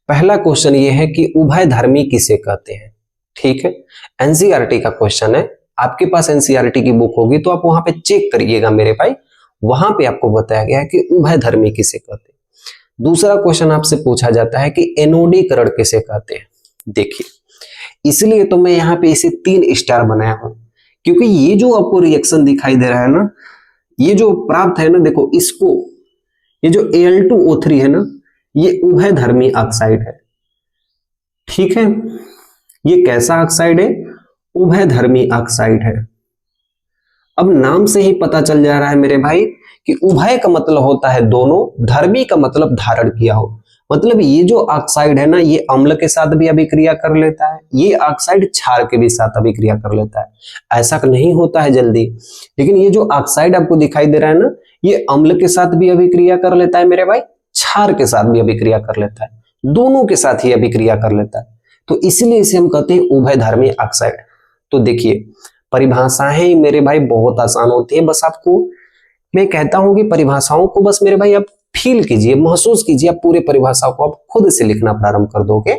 पहला क्वेश्चन ये है कि उभयधर्मी किसे कहते हैं, ठीक है, एनसीईआरटी का क्वेश्चन है। आपके पास एनसीईआरटी की बुक होगी तो आप वहां पे चेक करिएगा मेरे भाई, वहां पे आपको बताया गया है कि उभयधर्मी किसे कहते हैं। दूसरा क्वेश्चन आपसे पूछा जाता है कि एनोडीकरण किसे कहते हैं। देखिए इसलिए तो मैं यहाँ पे इसे 3 स्टार बनाया हूं, क्योंकि ये जो आपको रिएक्शन दिखाई दे रहा है ना, ये जो प्राप्त है ना, देखो इसको, ये जो Al2O3 है ना, ये उभयधर्मी ऑक्साइड है, ठीक है। ये कैसा ऑक्साइड है, उभयधर्मी ऑक्साइड है। अब नाम से ही पता चल जा रहा है मेरे भाई कि उभय का मतलब होता है दोनों, धर्मी का मतलब धारण किया हो, मतलब ये जो ऑक्साइड है ना, ये अम्ल के साथ भी अभिक्रिया कर लेता है, ये ऑक्साइड क्षार के भी साथ अभिक्रिया कर लेता है। ऐसा नहीं होता है जल्दी, लेकिन ये जो ऑक्साइड आपको दिखाई दे रहा है ना, ये अम्ल के साथ भी अभिक्रिया कर लेता है मेरे भाई, क्षार के साथ भी अभिक्रिया कर लेता है, दोनों के साथ ही अभिक्रिया कर लेता है, तो इसलिए इसे हम कहते हैं उभयधर्मी ऑक्साइड। तो देखिए परिभाषाएं मेरे भाई बहुत आसान होती है, बस आपको मैं कहता हूं कि परिभाषाओं को बस मेरे भाई आप फील कीजिए, महसूस कीजिए, आप पूरे परिभाषाओं को आप खुद से लिखना प्रारंभ कर दोगे।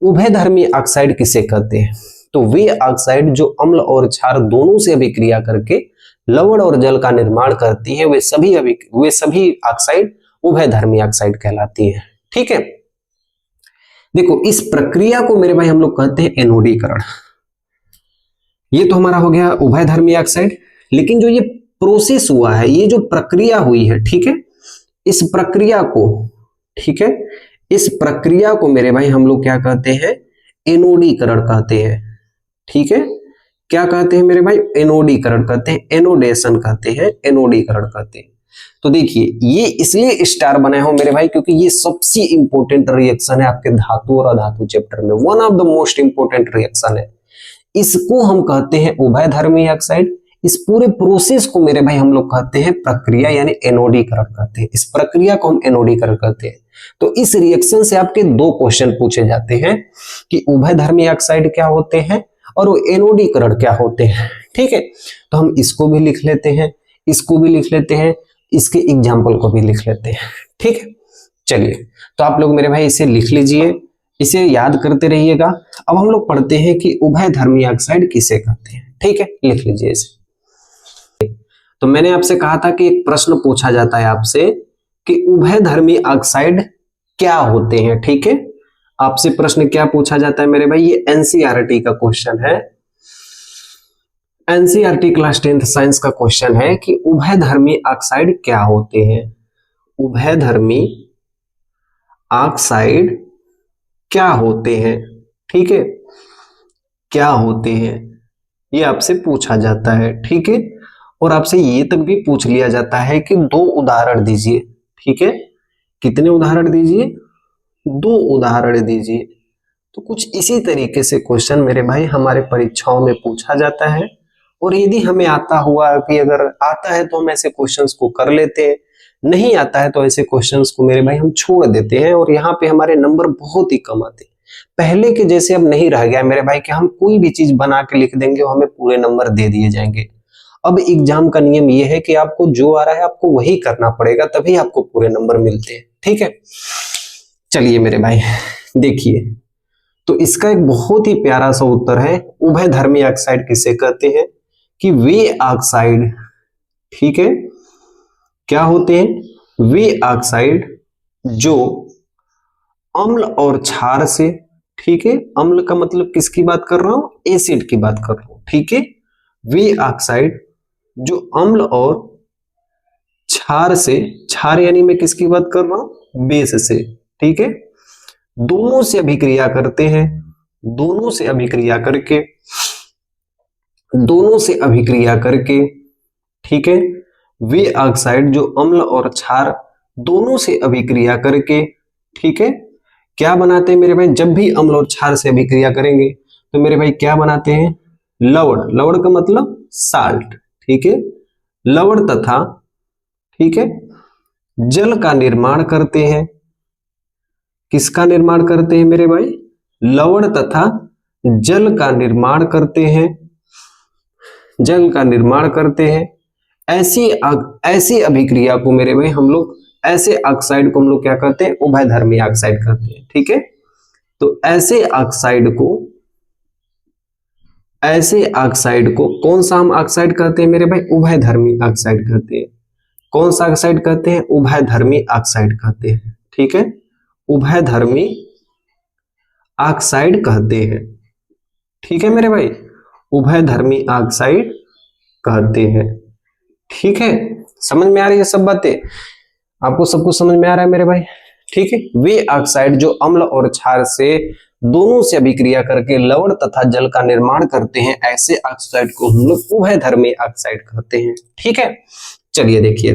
उभयधर्मी ऑक्साइड किसे कहते हैं, तो वे ऑक्साइड जो अम्ल और क्षार दोनों से अभिक्रिया करके लवण और जल का निर्माण करती है, वे सभी ऑक्साइड उभयधर्मी ऑक्साइड कहलाती है, ठीक है। देखो इस प्रक्रिया को मेरे भाई हम लोग कहते हैं एनोडीकरण। ये तो हमारा हो गया उभयधर्मी ऑक्साइड, लेकिन जो ये प्रोसेस हुआ है, ये जो प्रक्रिया हुई है, ठीक है, इस प्रक्रिया को, ठीक है, इस प्रक्रिया को मेरे भाई हम लोग क्या कहते हैं, एनोडीकरण कहते हैं, ठीक है। क्या कहते हैं मेरे भाई, एनोडीकरण कहते हैं, एनोडेशन कहते हैं, एनोडीकरण कहते हैं। तो देखिए ये इसलिए स्टार बनाया हूं मेरे भाई क्योंकि ये सबसे इंपॉर्टेंट रिएक्शन है आपके धातु और अधातु चैप्टर में, one of the most important reaction है। इसको हम कहते हैं उभयधर्मी ऑक्साइड। इस पूरे प्रोसेस को मेरे भाई हम लोग कहते हैं प्रक्रिया, यानी एनोडीकरण कहते हैं। इस प्रक्रिया को हम एनोडीकरण कहते हैं। तो इस रिएक्शन से आपके 2 क्वेश्चन पूछे जाते हैं कि उभयधर्मी ऑक्साइड क्या होते हैं और वो एनोडीकरण क्या होते हैं, ठीक है। तो हम इसको भी लिख लेते हैं, इसको भी लिख लेते हैं, इसके एग्जाम्पल को भी लिख लेते हैं, ठीक है। चलिए तो आप लोग मेरे भाई इसे लिख लीजिए, इसे याद करते रहिएगा। अब हम लोग पढ़ते हैं कि उभयधर्मी ऑक्साइड किसे कहते हैं, ठीक है, लिख लीजिए इसे। तो मैंने आपसे कहा था कि एक प्रश्न पूछा जाता है आपसे कि उभयधर्मी ऑक्साइड क्या होते हैं, ठीक है। आपसे प्रश्न क्या पूछा जाता है मेरे भाई, ये एनसीईआरटी का क्वेश्चन है, एनसीईआरटी क्लास 10th साइंस का क्वेश्चन है कि उभयधर्मी ऑक्साइड क्या होते हैं, उभयधर्मी ऑक्साइड क्या होते हैं, ठीक है, क्या होते हैं, ये आपसे पूछा जाता है, ठीक है। और आपसे ये तक भी पूछ लिया जाता है कि 2 उदाहरण दीजिए, ठीक है। कितने उदाहरण दीजिए, 2 उदाहरण दीजिए। तो कुछ इसी तरीके से क्वेश्चन मेरे भाई हमारे परीक्षाओं में पूछा जाता है। और यदि हमें आता हुआ कि अगर आता है तो हम ऐसे क्वेश्चंस को कर लेते हैं, नहीं आता है तो ऐसे क्वेश्चंस को मेरे भाई हम छोड़ देते हैं और यहाँ पे हमारे नंबर बहुत ही कम आते हैं। पहले के जैसे अब नहीं रह गया मेरे भाई कि हम कोई भी चीज बना के लिख देंगे और हमें पूरे नंबर दे दिए जाएंगे। अब एग्जाम का नियम यह है कि आपको जो आ रहा है आपको वही करना पड़ेगा, तभी आपको पूरे नंबर मिलते हैं, ठीक है। चलिए मेरे भाई देखिए, तो इसका एक बहुत ही प्यारा सा उत्तर है, उभयधर्मी ऑक्साइड किसे कहते हैं कि वे ऑक्साइड, ठीक है, क्या होते हैं, वे ऑक्साइड जो अम्ल और क्षार से, ठीक है, अम्ल का मतलब किसकी बात कर रहा हूं, एसिड की बात कर रहा हूं, ठीक है। वे ऑक्साइड जो अम्ल और क्षार से, क्षार यानी मैं किसकी बात कर रहा हूं, बेस से, ठीक है, दोनों से अभिक्रिया करते हैं, दोनों से अभिक्रिया करके, दोनों से अभिक्रिया करके, ठीक है, वे ऑक्साइड जो अम्ल और क्षार दोनों से अभिक्रिया करके, ठीक है, क्या बनाते हैं मेरे भाई, जब भी अम्ल और क्षार से अभिक्रिया करेंगे तो मेरे भाई क्या बनाते हैं, लवण, लवण का मतलब साल्ट, ठीक है, लवण तथा, ठीक है, जल का निर्माण करते हैं, किसका निर्माण करते हैं मेरे भाई? लवण तथा जल का निर्माण करते हैं, जल का निर्माण करते हैं। ऐसी अभिक्रिया को मेरे भाई हम लोग, ऐसे ऑक्साइड को हम लोग क्या कहते हैं? उभयधर्मी ऑक्साइड कहते हैं। ठीक है, तो ऐसे ऑक्साइड को कौन सा हम ऑक्साइड कहते हैं मेरे भाई? उभयधर्मी ऑक्साइड कहते हैं। कौन सा ऑक्साइड कहते हैं? उभयधर्मी ऑक्साइड कहते हैं। ठीक है, उभयधर्मी ऑक्साइड कहते हैं। ठीक है मेरे भाई, उभयधर्मी ऑक्साइड कहते हैं। ठीक है, समझ में आ रही है सब बातें? आपको सब कुछ समझ में आ रहा है मेरे भाई? ठीक है, वे ऑक्साइड जो अम्ल और क्षार से दोनों से अभिक्रिया करके लवण तथा जल का निर्माण करते हैं, ऐसे ऑक्साइड को हम लोग उभयधर्मी ऑक्साइड कहते हैं। ठीक है, चलिए देखिए,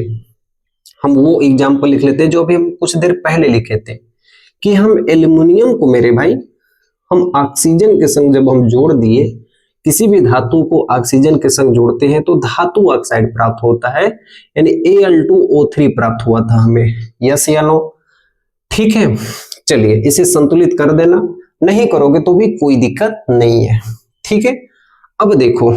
हम वो एग्जाम्पल लिख लेते हैं जो अभी हम कुछ देर पहले लिखे थे कि हम एल्युमिनियम को मेरे भाई, हम ऑक्सीजन के संग जब हम जोड़ दिए, किसी भी धातु को ऑक्सीजन के संग जोड़ते हैं तो धातु ऑक्साइड प्राप्त होता है, यानी Al2O3 प्राप्त हुआ था हमें। यस या नो? ठीक है, चलिए इसे संतुलित कर देना, नहीं करोगे तो भी कोई दिक्कत नहीं है। ठीक है, अब देखो,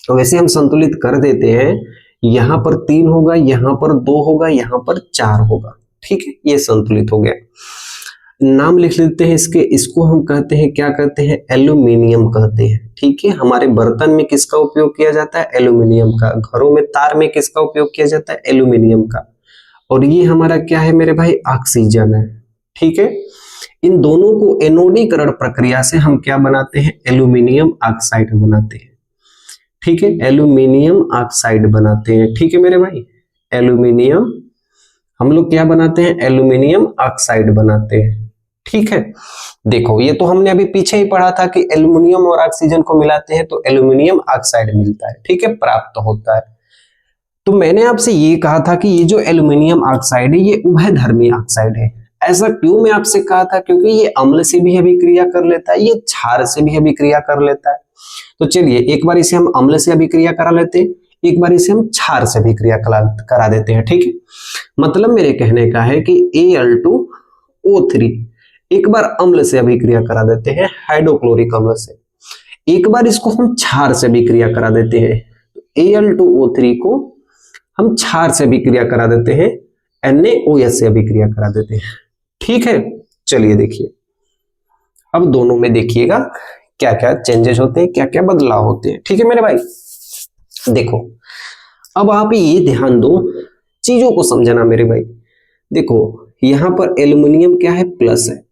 तो वैसे हम संतुलित कर देते हैं, यहां पर 3 होगा, यहां पर 2 होगा, यहां पर 4 होगा। ठीक है, ये संतुलित हो गया। नाम लिख लेते हैं इसके, इसको हम कहते हैं, क्या कहते हैं? एल्यूमिनियम कहते हैं। ठीक है, हमारे बर्तन में किसका उपयोग किया जाता है? एल्यूमिनियम का। घरों में तार में किसका उपयोग किया जाता है? एल्यूमिनियम का। और ये हमारा क्या है मेरे भाई? ऑक्सीजन है। ठीक है, इन दोनों को एनोडीकरण प्रक्रिया से हम क्या बनाते हैं? एल्यूमिनियम ऑक्साइड बनाते हैं। ठीक है, एल्यूमिनियम ऑक्साइड बनाते हैं। ठीक है मेरे भाई, एल्यूमिनियम हम लोग क्या बनाते हैं? एल्यूमिनियम ऑक्साइड बनाते हैं। ठीक है, देखो ये तो हमने अभी पीछे ही पढ़ा था कि एल्यूमिनियम और ऑक्सीजन को मिलाते हैं तो एल्यूमिनियम ऑक्साइड मिलता है। ठीक है, प्राप्त होता है। तो मैंने आपसे ये कहा था कि ये जो एल्यूमिनियम ऑक्साइड है ये उभयधर्मी ऑक्साइड है। ऐसा क्यों मैं आपसे कहा था? क्योंकि ये अम्ल से भी अभिक्रिया कर लेता है, ये क्षार से भी अभिक्रिया कर लेता है। तो चलिए एक बार इसे हम अम्ल से अभिक्रिया करा लेते हैं, एक बार इसे हम क्षार से अभिक्रिया करा देते हैं। ठीक है, मतलब मेरे कहने का है कि Al2O3 एक बार अम्ल से अभिक्रिया करा देते हैं, हाइड्रोक्लोरिक अम्ल से। एक बार इसको हम क्षार से अभिक्रिया करा देते हैं, Al2O3 को हम क्षार से अभिक्रिया करा देते हैं, NaOH से अभिक्रिया करा देते हैं। ठीक है, चलिए देखिए, अब दोनों में देखिएगा क्या क्या चेंजेस होते हैं, क्या क्या बदलाव होते हैं। ठीक है मेरे भाई, देखो अब आप ये ध्यान दो, चीजों को समझना मेरे भाई। देखो यहां पर एल्युमिनियम क्या है? प्लस है,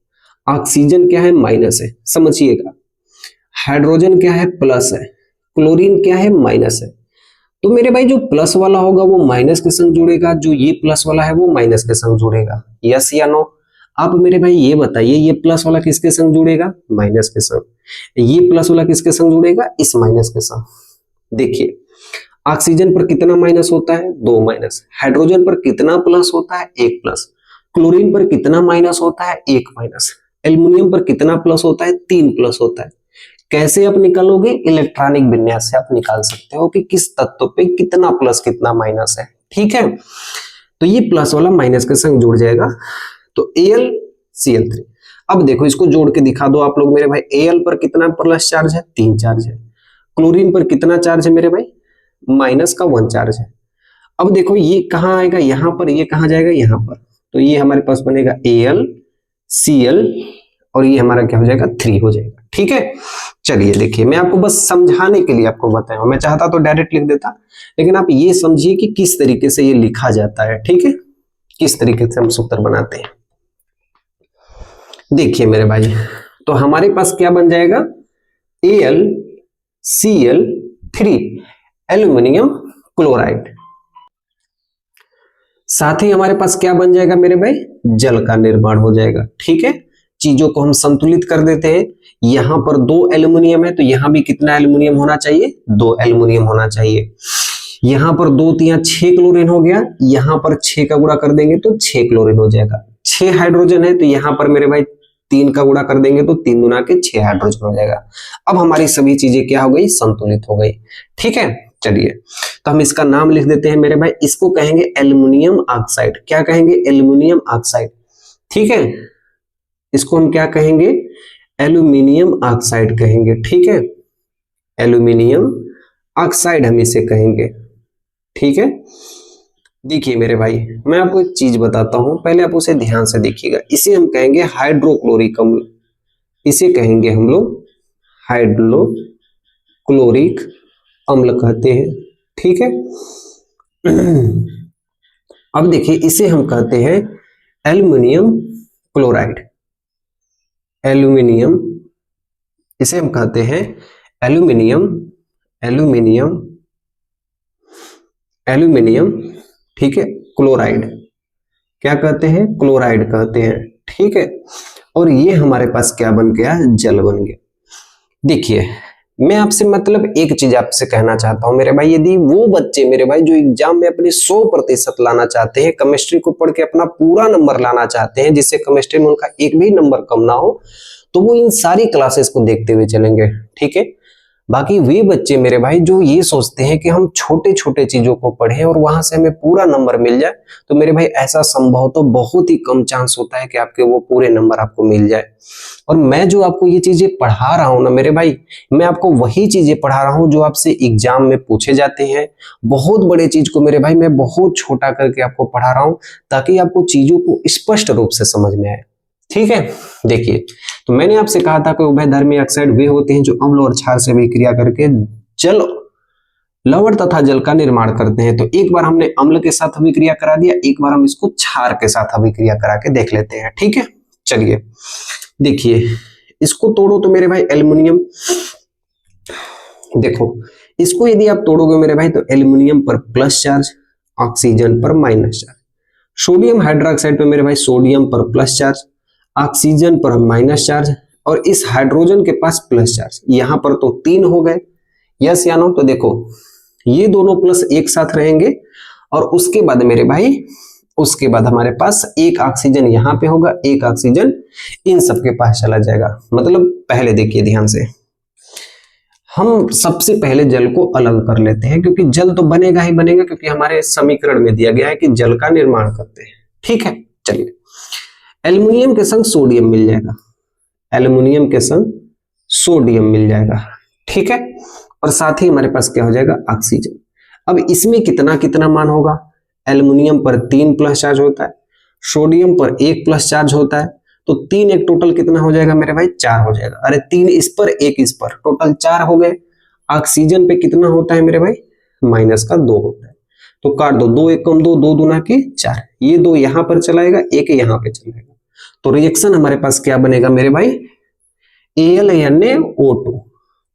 ऑक्सीजन क्या है? माइनस है। समझिएगा, हाइड्रोजन क्या है? प्लस है, क्लोरीन क्या है? माइनस है। तो मेरे भाई जो प्लस वाला होगा वो माइनस के संग जुड़ेगा, जो ये प्लस वाला है वो माइनस के संग जुड़ेगा। यस या नो? आप मेरे भाई ये बताइए, ये प्लस वाला किसके संग जुड़ेगा? माइनस के संग। ये प्लस वाला किसके संग जुड़ेगा? इस माइनस के संग। देखिए ऑक्सीजन पर कितना माइनस होता है? 2 माइनस। हाइड्रोजन पर कितना प्लस होता है? 1 प्लस। क्लोरीन पर कितना माइनस होता है? 1 माइनस। एल्युमिनियम पर कितना प्लस होता है? 3 प्लस होता है। कैसे आप निकालोगे? इलेक्ट्रॉनिक विन्यास से आप निकाल सकते हो कि किस तत्व पे कितना प्लस कितना माइनस है। ठीक है, तो ये प्लस वाला माइनस के संग जुड़ जाएगा, तो AlCl3। अब देखो इसको जोड़ के दिखा दो आप लोग मेरे भाई। Al पर कितना प्लस चार्ज है? 3 चार्ज है। क्लोरीन पर कितना चार्ज है मेरे भाई? माइनस का 1 चार्ज है। अब देखो ये कहाँ आएगा? यहाँ पर। ये कहाँ जाएगा? यहाँ पर। तो ये हमारे पास बनेगा AlCl और ये हमारा क्या हो जाएगा? 3 हो जाएगा। ठीक है, चलिए देखिए, मैं आपको बस समझाने के लिए आपको बताया, मैं चाहता तो डायरेक्ट लिख देता, लेकिन आप ये समझिए कि किस तरीके से ये लिखा जाता है। ठीक है, किस तरीके से हम सूत्र बनाते हैं। देखिए मेरे भाई, तो हमारे पास क्या बन जाएगा? AlCl3 aluminium chloride. साथ ही हमारे पास क्या बन जाएगा मेरे भाई? जल का निर्माण हो जाएगा। ठीक है, चीजों को हम संतुलित कर देते हैं। यहां पर 2 एल्युमिनियम है तो यहां भी कितना एल्युमिनियम होना चाहिए? 2 एल्युमिनियम होना चाहिए। यहां पर 2 3 6 क्लोरीन हो गया, यहां पर 6 का गुणा कर देंगे तो 6 क्लोरीन हो जाएगा। 6 हाइड्रोजन है तो यहां पर मेरे भाई 3 का गुणा कर देंगे तो 3 गुना के 6 हाइड्रोजन हो जाएगा। अब हमारी सभी चीजें क्या हो गई? संतुलित हो गई। ठीक है, चलिए तो हम इसका नाम लिख देते हैं मेरे भाई। इसको कहेंगे एल्युमिनियम ऑक्साइड। क्या कहेंगे? Aluminium oxide. ठीक है, इसको हम क्या कहेंगे, एल्यूमिनियम ऑक्साइड कहेंगे। ठीक है, एल्यूमिनियम ऑक्साइड हम इसे कहेंगे। ठीक है, देखिए मेरे भाई मैं आपको एक चीज बताता हूं, पहले आप उसे ध्यान से देखिएगा। इसे हम कहेंगे हाइड्रोक्लोरिक अम्ल, इसे कहेंगे हम लोग हाइड्रोक्लोरिक अम्ल कहते हैं। ठीक है, अब देखिए इसे हम कहते हैं एल्युमिनियम क्लोराइड। एल्यूमिनियम, इसे हम कहते हैं एल्यूमिनियम एल्यूमिनियम एल्यूमिनियम ठीक है, क्लोराइड। क्या कहते हैं, क्लोराइड कहते हैं। ठीक है, और ये हमारे पास क्या बन गया, जल बन गया। देखिए मैं आपसे मतलब एक चीज आपसे कहना चाहता हूं मेरे भाई, यदि वो बच्चे मेरे भाई जो एग्जाम में अपने 100% लाना चाहते हैं, केमिस्ट्री को पढ़ के अपना पूरा नंबर लाना चाहते हैं, जिससे केमिस्ट्री में उनका एक भी नंबर कम ना हो, तो वो इन सारी क्लासेस को देखते हुए चलेंगे। ठीक है, बाकी वे बच्चे मेरे भाई जो ये सोचते हैं कि हम छोटे छोटे चीजों को पढ़ें और वहां से हमें पूरा नंबर मिल जाए, तो मेरे भाई ऐसा संभव तो बहुत ही कम चांस होता है कि आपके वो पूरे नंबर आपको मिल जाए। और मैं जो आपको ये चीजें पढ़ा रहा हूं ना मेरे भाई, मैं आपको वही चीजें पढ़ा रहा हूं जो आपसे एग्जाम में पूछे जाते हैं। बहुत बड़े चीज को मेरे भाई मैं बहुत छोटा करके आपको पढ़ा रहा हूं, ताकि आपको चीजों को स्पष्ट रूप से समझ में आए। ठीक है, देखिए तो मैंने आपसे कहा था कि उभयधर्मी ऑक्साइड वे होते हैं जो अम्ल और क्षार से अभिक्रिया करके जल, लवण तथा जल का निर्माण करते हैं। तो एक बार हमने अम्ल के साथ अभिक्रिया करा दिया, एक बार हम इसको क्षार के साथ अभिक्रिया करा के देख लेते हैं। ठीक है, चलिए देखिए इसको तोड़ो तो मेरे भाई एल्युमिनियम, देखो इसको यदि आप तोड़ोगे मेरे भाई तो एल्युमिनियम पर प्लस चार्ज, ऑक्सीजन पर माइनस चार्ज, सोडियम हाइड्रोक्साइड पे मेरे भाई सोडियम पर प्लस चार्ज, ऑक्सीजन पर माइनस चार्ज, और इस हाइड्रोजन के पास प्लस चार्ज। यहां पर तो 3 हो गए, यस या नो। तो देखो ये दोनों प्लस एक साथ रहेंगे, और उसके बाद मेरे भाई उसके बाद हमारे पास एक ऑक्सीजन यहां पे होगा, एक ऑक्सीजन इन सबके पास चला जाएगा। मतलब पहले देखिए ध्यान से, हम सबसे पहले जल को अलग कर लेते हैं, क्योंकि जल तो बनेगा ही बनेगा, क्योंकि हमारे समीकरण में दिया गया है कि जल का निर्माण करते हैं। ठीक है, चलिए एल्युमिनियम के संग सोडियम मिल जाएगा, एल्युमिनियम के संग सोडियम मिल जाएगा। ठीक है, और साथ ही हमारे पास क्या हो जाएगा, ऑक्सीजन। अब इसमें कितना कितना मान होगा, एल्युमिनियम पर 3 प्लस चार्ज होता है, सोडियम पर 1 प्लस चार्ज होता है, तो 3 एक टोटल कितना हो जाएगा मेरे भाई, 4 हो जाएगा। अरे 3 इस पर 1 इस पर, टोटल 4 हो गए। ऑक्सीजन पे कितना होता है मेरे भाई, माइनस का 2 होता है, तो काट दो, 2 एक कम 2, 2 दूना के 4, ये 2 यहां पर चलाएगा, 1 यहां पे चलाएगा, तो रिएक्शन हमारे पास क्या बनेगा मेरे भाई, AlNaO2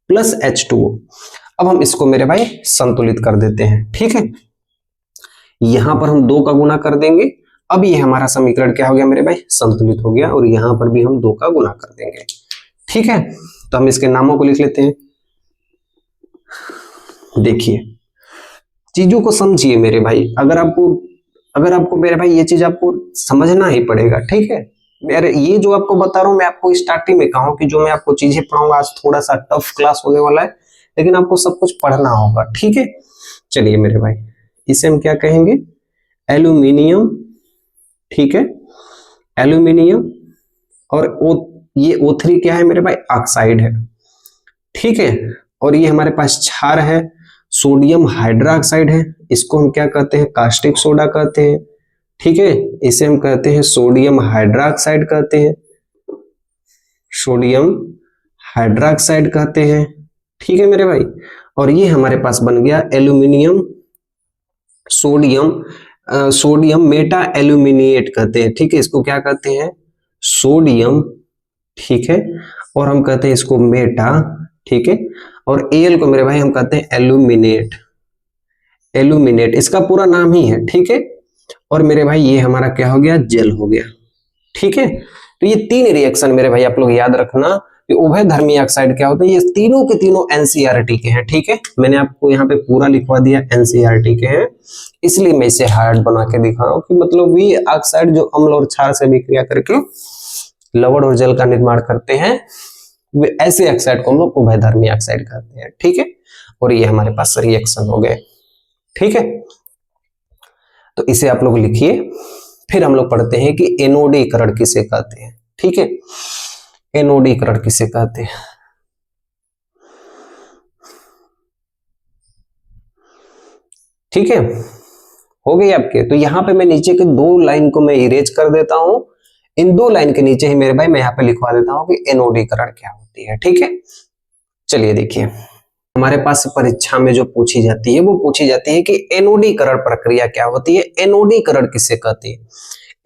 प्लस H2O। अब हम इसको मेरे भाई संतुलित कर देते हैं। ठीक है, यहां पर हम 2 का गुना कर देंगे, अब ये हमारा समीकरण क्या हो गया मेरे भाई, संतुलित हो गया, और यहां पर भी हम 2 का गुना कर देंगे। ठीक है, तो हम इसके नामों को लिख लेते हैं। देखिए चीजों को समझिए मेरे भाई, अगर आपको मेरे भाई ये चीज आपको समझना ही पड़ेगा। ठीक है, मेरे ये जो आपको बता रहा हूं, मैं आपको स्टार्टिंग में कहा कि जो मैं आपको चीजें पढ़ाऊंगा आज थोड़ा सा टफ क्लास होने वाला है, लेकिन आपको सब कुछ पढ़ना होगा। ठीक है, चलिए मेरे भाई इसे हम क्या कहेंगे, एल्यूमिनियम। ठीक है, एल्यूमिनियम, और ये O3 क्या है मेरे भाई, ऑक्साइड है। ठीक है, और ये हमारे पास क्षार है, सोडियम हाइड्रोक्साइड है, इसको हम क्या कहते हैं, कास्टिक सोडा कहते हैं। ठीक है, इसे हम कहते हैं सोडियम हाइड्रोक्साइड कहते हैं, सोडियम हाइड्रोक्साइड कहते हैं। ठीक है मेरे भाई, और ये हमारे पास बन गया एल्यूमिनियम, सोडियम मेटा एल्यूमिनेट कहते हैं। ठीक है, इसको क्या कहते हैं, सोडियम। ठीक है, और हम कहते हैं इसको मेटा। ठीक है, और एल को मेरे भाई हम कहते हैं एल्यूमिनेट, एल्यूमिनेट इसका पूरा नाम ही है। ठीक है, और मेरे भाई ये हमारा क्या हो गया, जल हो गया। ठीक है, तो ये 3 रिएक्शन मेरे भाई आप लोग याद रखना, कि उभयधर्मी ऑक्साइड क्या होता है, ये तीनों के तीनों एनसीईआरटी के हैं। ठीक है, मैंने आपको यहाँ पे पूरा लिखवा दिया एनसीईआरटी के हैं, इसलिए मैं इसे हार्ड बना के दिखा रहा हूँ कि मतलब वे ऑक्साइड जो अम्ल और क्षार से अभिक्रिया करके लवण और जल का निर्माण करते हैं, वे ऐसे ऑक्साइड को हम लोग उभयधर्मी ऑक्साइड कहते हैं। ठीक है, और ये हमारे पास रिएक्शन हो गए। ठीक है, तो इसे आप लोग लिखिए फिर हम लोग पढ़ते हैं कि एनोडीकरण किसे कहते हैं। ठीक है, एनोडीकरण किसे कहते हैं। ठीक है, हो गई आपके। तो यहाँ पे मैं नीचे के 2 लाइन को मैं इरेज कर देता हूं। इन 2 लाइन के नीचे ही मेरे भाई मैं यहाँ पे लिखवा देता हूं कि एनोडीकरण क्या होती है। ठीक है, चलिए देखिए, हमारे पास परीक्षा में जो पूछी जाती है वो पूछी जाती है कि एनोडीकरण प्रक्रिया क्या होती है, एनोडीकरण किसे कहते हैं।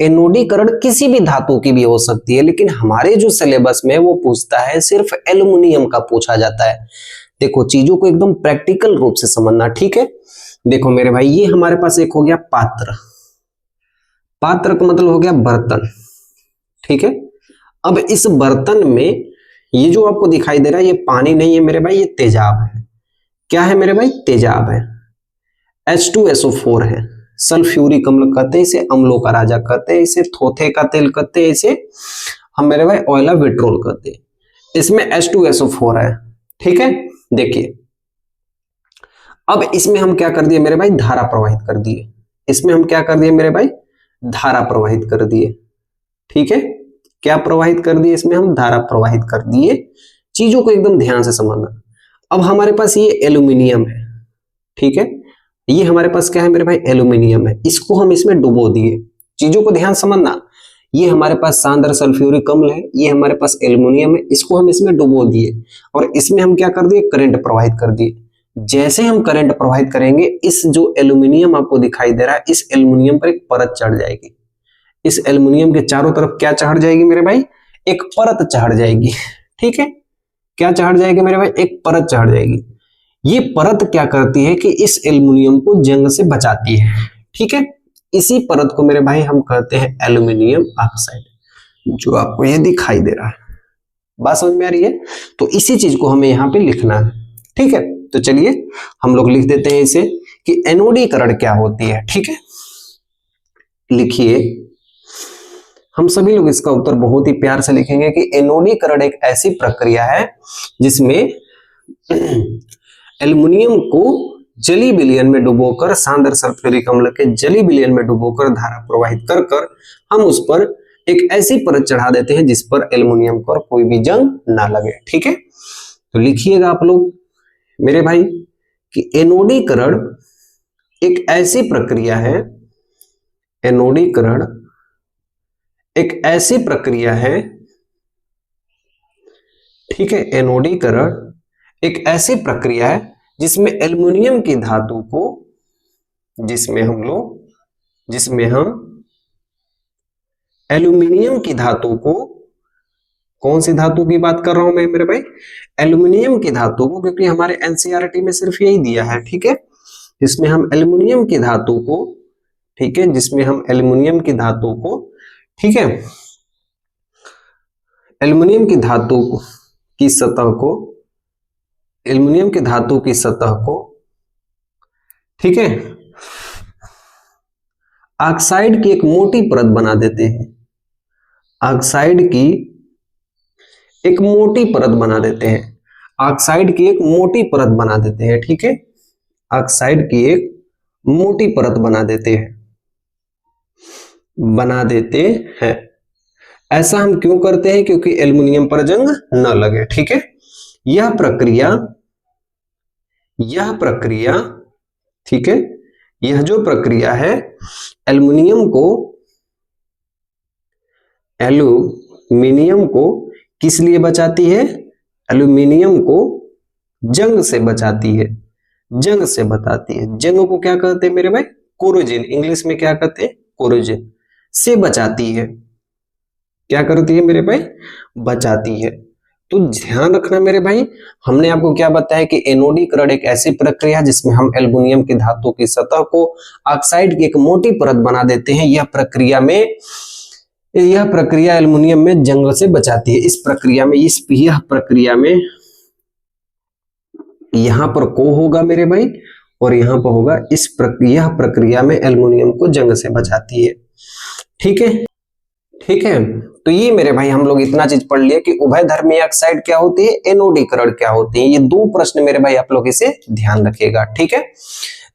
एनोडीकरण किसी भी धातु की भी हो सकती है, लेकिन हमारे जो सिलेबस में वो पूछता है सिर्फ एल्युमिनियम का पूछा जाता है। देखो, चीजों को एकदम प्रैक्टिकल रूप से समझना। ठीक है, देखो मेरे भाई, ये हमारे पास एक हो गया पात्र। पात्र का मतलब हो गया बर्तन। ठीक है, अब इस बर्तन में ये जो आपको दिखाई दे रहा है ये पानी नहीं है मेरे भाई, ये तेजाब है। क्या है मेरे भाई, तेजाब है। H2SO4 है। सल्फ्यूरिक अम्ल कहते हैं इसे, अम्लों का राजा कहते हैं इसे, थोथे का तेल कहते हैं इसे, हम मेरे भाई ऑयल ऑफ विट्रोल कहते हैं। इसमें H2SO4 है। ठीक है, देखिए अब इसमें हम क्या कर दिए मेरे भाई, धारा प्रवाहित कर दिए। इसमें हम क्या कर दिए मेरे भाई, धारा प्रवाहित कर दिए। ठीक है, क्या प्रवाहित कर दिए, इसमें हम धारा प्रवाहित कर दिए। चीजों को एकदम ध्यान से समझना। अब हमारे पास ये एल्यूमिनियम है। ठीक है, ये हमारे पास क्या है मेरे भाई, एल्यूमिनियम है। इसको हम इसमें डुबो दिए। चीजों को ध्यान समझना। ये हमारे पास सांद्र सल्फ्यूरिक अम्ल है, ये हमारे पास एल्यूमिनियम है, इसको हम इसमें डुबो दिए और इसमें हम क्या कर दिए, करंट प्रवाहित कर दिए। जैसे हम करंट प्रवाहित करेंगे, इस जो एल्यूमिनियम आपको दिखाई दे रहा है, इस एल्यूमिनियम पर एक परत चढ़ जाएगी। इस एल्यूमिनियम के चारों तरफ क्या चढ़ जाएगी मेरे भाई, एक परत चढ़ जाएगी। ठीक है, क्या चढ़ जाएगी मेरे भाई, एक परत चढ़ जाएगी। ये परत क्या करती है कि इस एल्यूमिनियम को जंग से बचाती है। ठीक है, इसी परत को मेरे भाई हम कहते हैं एल्यूमिनियम ऑक्साइड, जो आपको ये दिखाई दे रहा है। बात समझ में आ रही है? तो इसी चीज को हमें यहाँ पे लिखना है। ठीक है, तो चलिए हम लोग लिख देते हैं इसे कि एनोडीकरण क्या होती है। ठीक है, लिखिए, हम सभी लोग इसका उत्तर बहुत ही प्यार से लिखेंगे कि एनोडीकरण एक ऐसी प्रक्रिया है जिसमें एल्युमिनियम को जली विलयन में डुबोकर, सांद्र सल्फ्यूरिक अम्ल के जली विलयन में डुबोकर धारा प्रवाहित कर कर हम उस पर एक ऐसी परत चढ़ा देते हैं जिस पर एल्युमिनियम पर कोई भी जंग ना लगे। ठीक है, तो लिखिएगा आप लोग मेरे भाई कि एनोडीकरण एक ऐसी प्रक्रिया है, एनोडीकरण एक ऐसी प्रक्रिया है। ठीक है, एनोडीकरण एक ऐसी प्रक्रिया है जिसमें एल्युमिनियम की धातु को, जिसमें हम एल्युमिनियम की धातु को, कौन सी धातु की बात कर रहा हूं मैं मेरे भाई, एल्युमिनियम की धातु को, क्योंकि हमारे एनसीईआरटी में सिर्फ यही दिया है। ठीक है, जिसमें हम एल्युमिनियम की धातु को, ठीक है, जिसमें हम एल्युमिनियम की धातु को, ठीक है, एल्युमिनियम की धातु की सतह को, एल्युमिनियम की धातु की सतह को, ठीक है, ऑक्साइड की एक मोटी परत बना देते हैं। ऑक्साइड की एक मोटी परत बना देते हैं। ऑक्साइड की एक मोटी परत बना देते हैं। ठीक है, ऑक्साइड की एक मोटी परत बना देते हैं। ऐसा हम क्यों करते हैं, क्योंकि एल्युमिनियम पर जंग न लगे। ठीक है, यह प्रक्रिया, ठीक है, यह जो प्रक्रिया है एल्युमिनियम को किस लिए बचाती है, एल्युमिनियम को जंग से बचाती है। जंग से बताती है। जंग को क्या कहते हैं मेरे भाई, कोरोजन, इंग्लिश में क्या कहते हैं, कोरोजन से बचाती है। क्या करती है मेरे भाई, बचाती है। तो ध्यान रखना मेरे भाई, हमने आपको क्या बताया कि एनोडीकरण एक ऐसी प्रक्रिया जिसमें हम एल्युमिनियम की धातु की सतह को ऑक्साइड की एक मोटी परत बना देते हैं। यह प्रक्रिया एल्युमिनियम में जंग से बचाती है। यह प्रक्रिया में यहां पर को होगा मेरे भाई और यहां पर होगा यह प्रक्रिया में एल्युमिनियम को जंग से बचाती है। ठीक है, ठीक है, तो ये मेरे भाई हम लोग इतना चीज पढ़ लिए कि उभयधर्मी ऑक्साइड क्या होती है, एनोडीकरण क्या होती है। ये 2 प्रश्न मेरे भाई आप लोग इसे ध्यान रखिएगा। ठीक है,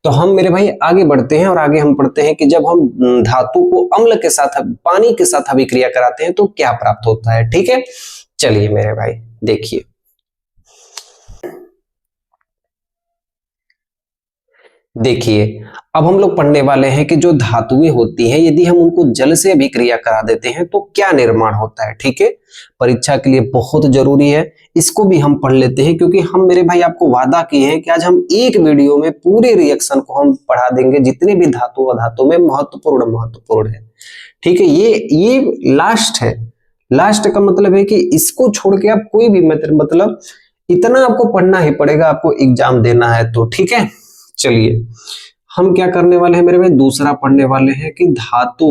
तो हम मेरे भाई आगे बढ़ते हैं और आगे हम पढ़ते हैं कि जब हम धातु को अम्ल के साथ, पानी के साथ अभिक्रिया कराते हैं तो क्या प्राप्त होता है। ठीक है, चलिए मेरे भाई देखिए, अब हम लोग पढ़ने वाले हैं कि जो धातुएं होती हैं यदि हम उनको जल से अभिक्रिया करा देते हैं तो क्या निर्माण होता है। ठीक है, परीक्षा के लिए बहुत जरूरी है, इसको भी हम पढ़ लेते हैं क्योंकि हम मेरे भाई आपको वादा किए हैं कि आज हम एक वीडियो में पूरे रिएक्शन को हम पढ़ा देंगे, जितने भी धातु अधातु में महत्वपूर्ण है। ठीक है, ये लास्ट है। लास्ट का मतलब है कि इसको छोड़ के आप कोई भी मतलब इतना आपको पढ़ना ही पड़ेगा, आपको एग्जाम देना है तो। ठीक है, चलिए हम क्या करने वाले हैं मेरे भाई, दूसरा पढ़ने वाले हैं कि धातु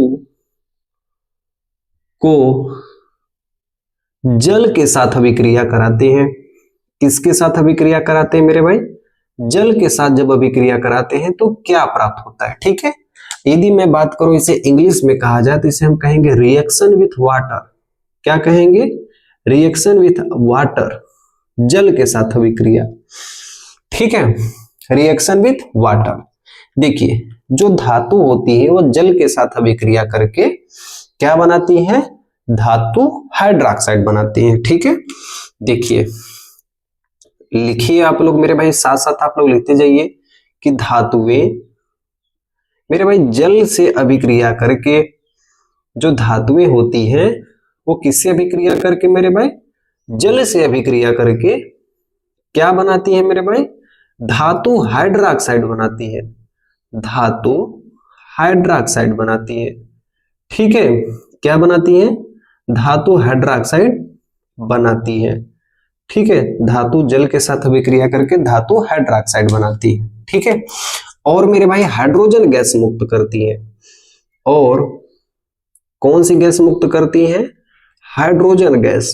को जल के साथ अभिक्रिया कराते हैं। किसके साथ अभिक्रिया कराते हैं मेरे भाई, जल के साथ जब अभिक्रिया कराते हैं तो क्या प्राप्त होता है। ठीक है, यदि मैं बात करूं इसे इंग्लिश में कहा जाए तो इसे हम कहेंगे रिएक्शन विथ वाटर। क्या कहेंगे, रिएक्शन विथ वाटर, जल के साथ अभिक्रिया। ठीक है, रिएक्शन विथ वाटर। देखिए जो धातु होती है वो जल के साथ अभिक्रिया करके क्या बनाती है, धातु हाइड्रोक्साइड बनाती है। ठीक है, देखिए लिखिए आप लोग मेरे भाई, साथ साथ आप लोग लिखते जाइए कि धातुएं मेरे भाई जल से अभिक्रिया करके, जो धातुएं होती हैं वो किससे अभिक्रिया करके मेरे भाई, जल से अभिक्रिया करके क्या बनाती है मेरे भाई, धातु हाइड्रोक्साइड बनाती है, धातु हाइड्रोक्साइड बनाती है। ठीक है, क्या बनाती है, धातु हाइड्रोक्साइड बनाती है। ठीक है, धातु जल के साथ अभिक्रिया करके धातु हाइड्रोक्साइड बनाती है। ठीक है, और मेरे भाई हाइड्रोजन गैस मुक्त करती है। और कौन सी गैस मुक्त करती है, हाइड्रोजन गैस।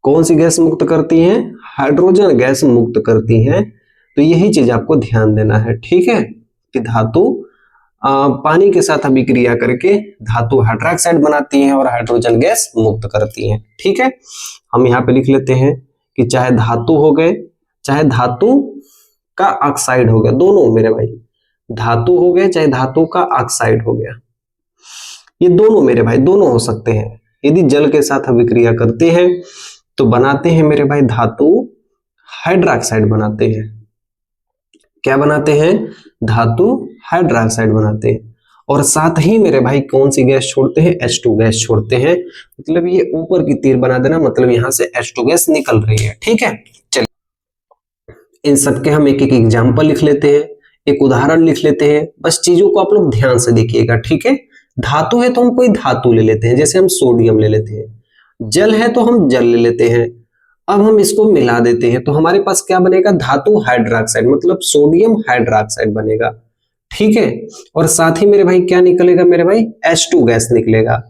कौन सी गैस मुक्त करती है, हाइड्रोजन गैस मुक्त करती है। तो यही चीज आपको ध्यान देना है। ठीक है, कि धातु पानी के साथ अभिक्रिया करके धातु हाइड्रोक्साइड बनाती है और हाइड्रोजन गैस मुक्त करती है। ठीक है, हम यहाँ पे लिख लेते हैं कि चाहे धातु हो गए, चाहे धातु का ऑक्साइड हो गया, दोनों मेरे भाई, धातु हो गए चाहे धातु का ऑक्साइड हो गया, ये दोनों मेरे भाई, दोनों हो सकते हैं। यदि जल के साथ अभिक्रिया करते हैं तो बनाते हैं मेरे भाई धातु हाइड्रोक्साइड बनाते हैं। क्या बनाते हैं, धातु हाइड्रोक्साइड बनाते हैं। और साथ ही मेरे भाई कौन सी गैस छोड़ते हैं, H2 गैस छोड़ते हैं। मतलब ये ऊपर की तीर बना देना, मतलब यहां से H2 गैस निकल रही है। ठीक है, चलिए इन सबके हम एक एक एग्जाम्पल लिख लेते हैं, एक उदाहरण लिख लेते हैं। बस चीजों को आप लोग ध्यान से देखिएगा। ठीक है, धातु है तो हम कोई धातु ले लेते हैं, जैसे हम सोडियम ले लेते हैं। जल है तो हम जल ले लेते हैं। अब हम इसको मिला देते हैं तो हमारे पास क्या बनेगा, धातु हाइड्रोक्साइड, मतलब सोडियम हाइड्रोक्साइड बनेगा। ठीक है, और साथ ही मेरे भाई क्या निकलेगा मेरे भाई, H2 गैस निकलेगा।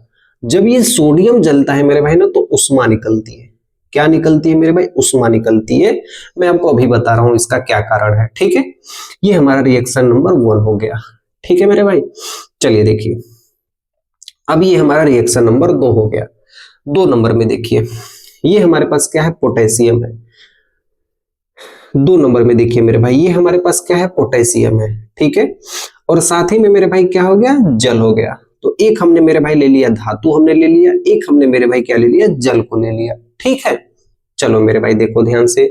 जब ये सोडियम जलता है मेरे भाई ना तो उष्मा निकलती है। क्या निकलती है मेरे भाई, उष्मा निकलती है। मैं आपको अभी बता रहा हूं इसका क्या कारण है। ठीक है, ये हमारा रिएक्शन नंबर 1 हो गया। ठीक है मेरे भाई, चलिए देखिए अब ये हमारा रिएक्शन नंबर 2 हो गया। 2 नंबर में देखिए ये हमारे पास क्या है, पोटेशियम है। 2 नंबर में देखिए मेरे भाई ये हमारे पास क्या है, पोटेशियम है। ठीक है, और साथ ही में मेरे भाई क्या हो गया, जल हो गया। तो एक हमने मेरे भाई ले लिया धातु, हमने ले लिया, एक हमने मेरे भाई क्या ले लिया, जल को ले लिया। ठीक है, चलो मेरे भाई देखो ध्यान से।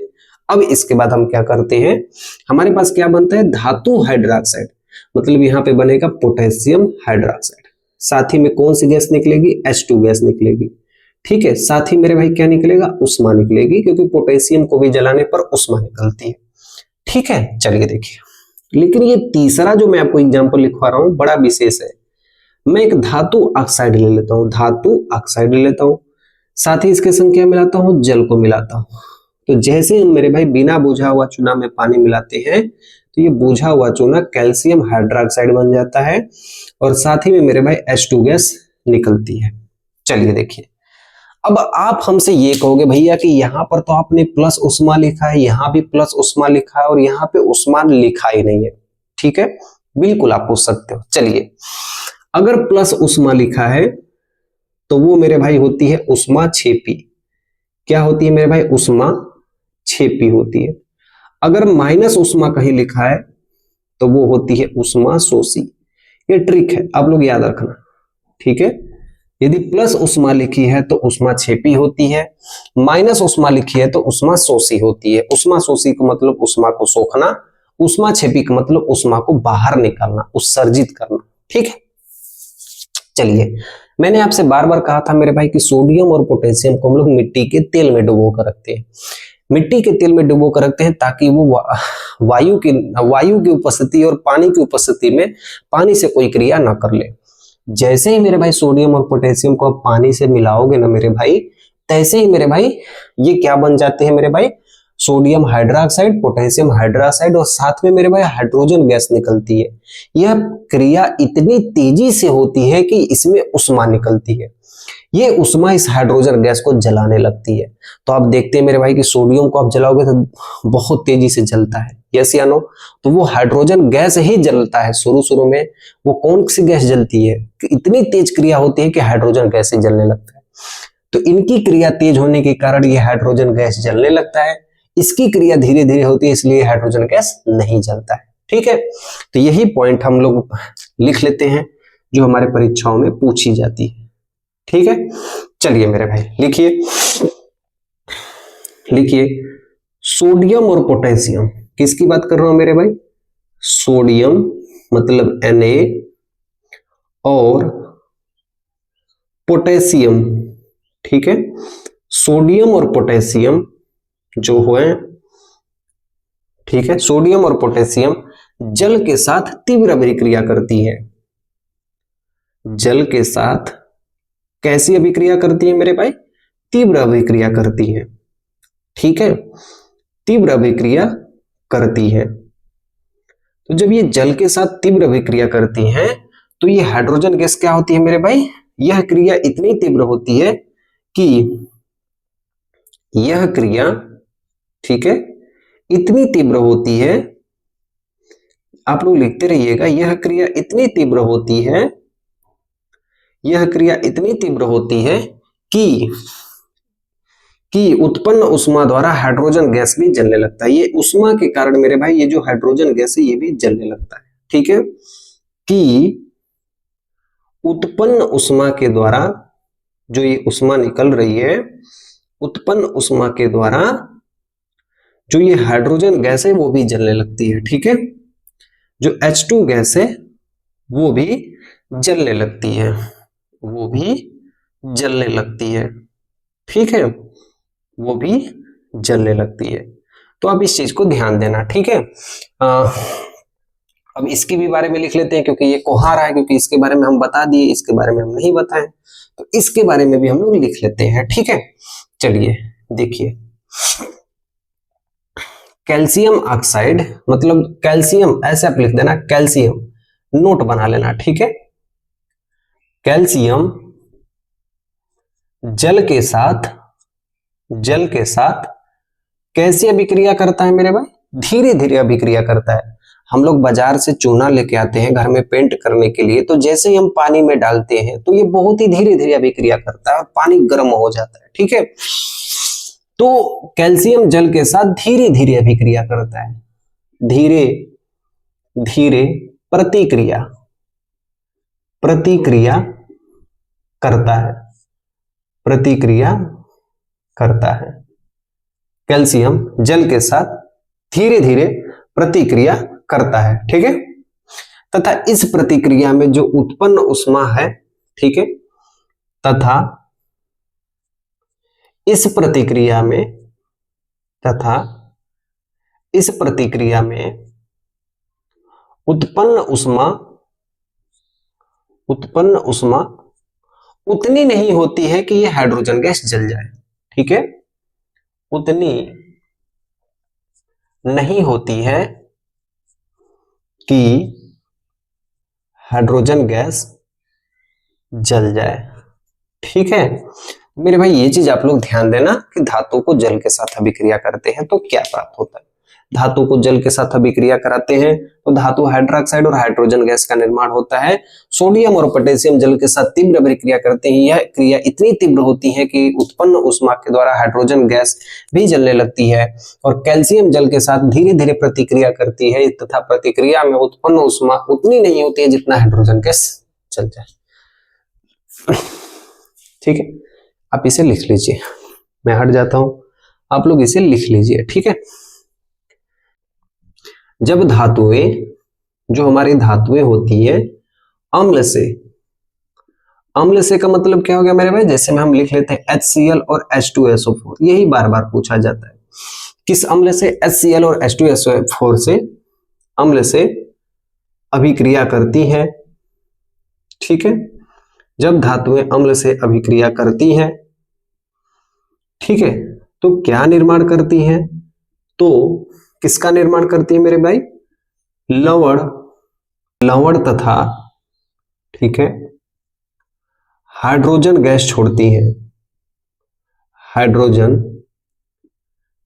अब इसके बाद हम क्या करते हैं, हमारे पास क्या बनता है, धातु हाइड्रोक्साइड, मतलब यहाँ पे बनेगा पोटेशियम हाइड्रोक्साइड। साथ ही में कौन सी गैस निकलेगी, H2 गैस निकलेगी। ठीक है, साथ ही मेरे भाई क्या निकलेगा, उष्मा निकलेगी, क्योंकि पोटेशियम को भी जलाने पर उष्मा निकलती है। ठीक है, चलिए देखिए, लेकिन ये तीसरा जो मैं आपको एग्जांपल लिखवा रहा हूं बड़ा विशेष है। मैं एक धातु ऑक्साइड ले लेता हूं, धातु ऑक्साइड ले लेता हूं, साथ ही इसके संग क्या मिलाता हूं, जल को मिलाता हूं। तो जैसे हम मेरे भाई बिना बुझा हुआ चूना में पानी मिलाते हैं तो ये बुझा हुआ चूना कैल्शियम हाइड्रोक्साइड बन जाता है और साथ ही में मेरे भाई H2 गैस निकलती है। चलिए देखिए, अब आप हमसे ये कहोगे भैया कि यहाँ पर तो आपने प्लस उष्मा लिखा है, यहाँ भी प्लस उष्मा लिखा है और यहाँ पे उष्मा लिखा ही नहीं है। ठीक है, बिल्कुल आप पूछ सकते हो। चलिए, अगर प्लस उष्मा लिखा है तो वो मेरे भाई होती है उष्मा क्षेपी। क्या होती है मेरे भाई, उष्मा क्षेपी होती है। अगर माइनस उष्मा कहीं लिखा है तो वो होती है उष्मा शोषी। ये ट्रिक है, आप लोग याद रखना, ठीक है। यदि प्लस उष्मा लिखी है तो उष्मा छेपी होती है, माइनस उष्मा लिखी है तो उष्मा शोषी होती है। उष्मा शोषी का मतलब उष्मा को सोखना, उष्मा छेपी का मतलब उष्मा को बाहर निकालना, उत्सर्जित करना, ठीक है। चलिए, मैंने आपसे बार बार कहा था मेरे भाई कि सोडियम और पोटेशियम को हम लोग मिट्टी के तेल में डुबो कर रखते हैं। मिट्टी के तेल में डुबो कर रखते हैं ताकि वो वायु की उपस्थिति और पानी की उपस्थिति में पानी से कोई क्रिया ना कर ले। जैसे ही मेरे भाई सोडियम और पोटेशियम को आप पानी से मिलाओगे ना मेरे भाई, तैसे ही मेरे भाई ये क्या बन जाते हैं मेरे भाई, सोडियम हाइड्रोक्साइड, पोटेशियम हाइड्रोक्साइड, और साथ में मेरे भाई हाइड्रोजन गैस निकलती है। यह क्रिया इतनी तेजी से होती है कि इसमें उष्मा निकलती है। ये उष्मा इस हाइड्रोजन गैस को जलाने लगती है। तो आप देखते हैं मेरे भाई कि सोडियम को आप जलाओगे तो बहुत तेजी से जलता है, यस या नो। तो वो हाइड्रोजन गैस ही जलता है शुरू में। वो कौन सी गैस जलती है कि इतनी तेज क्रिया होती है कि हाइड्रोजन गैस ही जलने लगता है। तो इनकी क्रिया तेज होने के कारण ये हाइड्रोजन गैस जलने लगता है। इसकी क्रिया धीरे धीरे होती है, इसलिए हाइड्रोजन गैस नहीं जलता है, ठीक है। तो यही पॉइंट हम लोग लिख लेते हैं जो हमारे परीक्षाओं में पूछी जाती है, ठीक है। चलिए मेरे भाई लिखिए सोडियम और पोटेशियम, किसकी बात कर रहा हूं मेरे भाई, सोडियम मतलब Na और पोटेशियम, ठीक है। सोडियम और पोटेशियम जो हुए, ठीक है, सोडियम और पोटेशियम जल के साथ तीव्र अभिक्रिया करती है। जल के साथ कैसी अभिक्रिया करती है मेरे भाई, तीव्र अभिक्रिया करती है, ठीक है, तीव्र अभिक्रिया करती है। तो जब ये जल के साथ तीव्र अभिक्रिया करती हैं तो ये हाइड्रोजन गैस क्या होती है मेरे भाई, यह क्रिया इतनी तीव्र होती है कि यह क्रिया, ठीक है, इतनी तीव्र होती है, आप लोग लिखते रहिएगा, यह क्रिया इतनी तीव्र होती है, यह क्रिया इतनी तीव्र होती है कि उत्पन्न उष्मा द्वारा हाइड्रोजन गैस भी जलने लगता है। ये उष्मा के कारण मेरे भाई ये जो हाइड्रोजन गैस है ये भी जलने लगता है, ठीक है, कि उत्पन्न उष्मा के द्वारा जो ये उष्मा निकल रही है, उत्पन्न उष्मा के द्वारा जो ये हाइड्रोजन गैस है वो भी जलने लगती है, ठीक है। जो H2 गैस है वो भी जलने लगती है, वो भी जलने लगती है, ठीक है, वो भी जलने लगती है। तो अब इस चीज को ध्यान देना, ठीक है। अब इसके भी बारे में लिख लेते हैं क्योंकि ये कोहा रहा है, क्योंकि इसके बारे में हम बता दिए, इसके बारे में हम नहीं बताएं, तो इसके बारे में भी हम लोग लिख लेते हैं, ठीक है। चलिए देखिए, कैल्शियम ऑक्साइड मतलब कैल्शियम, ऐसे आप लिख देना कैल्शियम, नोट बना लेना, ठीक है। कैल्शियम जल के साथ कैसी अभिक्रिया करता है मेरे भाई, धीरे धीरे अभिक्रिया करता है। हम लोग बाजार से चूना लेके आते हैं घर में पेंट करने के लिए, तो जैसे ही हम पानी में डालते हैं तो ये बहुत ही धीरे धीरे अभिक्रिया करता है और पानी गर्म हो जाता है, ठीक है। तो कैल्शियम जल के साथ धीरे धीरे अभिक्रिया करता है, धीरे धीरे प्रतिक्रिया करता है, प्रतिक्रिया करता है। कैल्शियम जल के साथ धीरे धीरे प्रतिक्रिया करता है, ठीक है। तथा इस प्रतिक्रिया में जो उत्पन्न उष्मा है, ठीक है, तथा इस प्रतिक्रिया में उत्पन्न उष्मा उतनी नहीं होती है कि ये हाइड्रोजन गैस जल जाए, ठीक है, उतनी नहीं होती है कि हाइड्रोजन गैस जल जाए, ठीक है। मेरे भाई ये चीज आप लोग ध्यान देना कि धातु को जल के साथ अभिक्रिया करते हैं तो क्या प्राप्त होता है। धातु को जल के साथ अभिक्रिया कराते हैं तो धातु हाइड्रोक्साइड और हाइड्रोजन गैस का निर्माण होता है। सोडियम और पोटेशियम जल के साथ तीव्र अभिक्रिया करते हैं, यह क्रिया इतनी तीव्र होती है कि उत्पन्न ऊष्मा के द्वारा हाइड्रोजन गैस भी जलने लगती है। और कैल्शियम जल के साथ धीरे धीरे प्रतिक्रिया करती है तथा प्रतिक्रिया में उत्पन्न ऊष्मा उतनी नहीं होती है जितना हाइड्रोजन गैस जल जाए। ठीक है, आप इसे लिख लीजिए, मैं हट जाता हूं, आप लोग इसे लिख लीजिए। ठीक है, जब धातुएं, जो हमारी धातुएं होती है अम्ल से, अम्ल से का मतलब क्या हो गया मेरे भाई, जैसे में हम लिख लेते हैं HCl और H2SO4, यही बार बार पूछा जाता है। किस अम्ल से? HCl और H2SO4 से, अम्ल से अभिक्रिया करती है। ठीक है, जब धातुएं अम्ल से अभिक्रिया करती हैं, ठीक है, तो क्या निर्माण करती हैं? तो किसका निर्माण करती है मेरे भाई? लवण, लवण तथा, ठीक है, हाइड्रोजन गैस छोड़ती हैं, हाइड्रोजन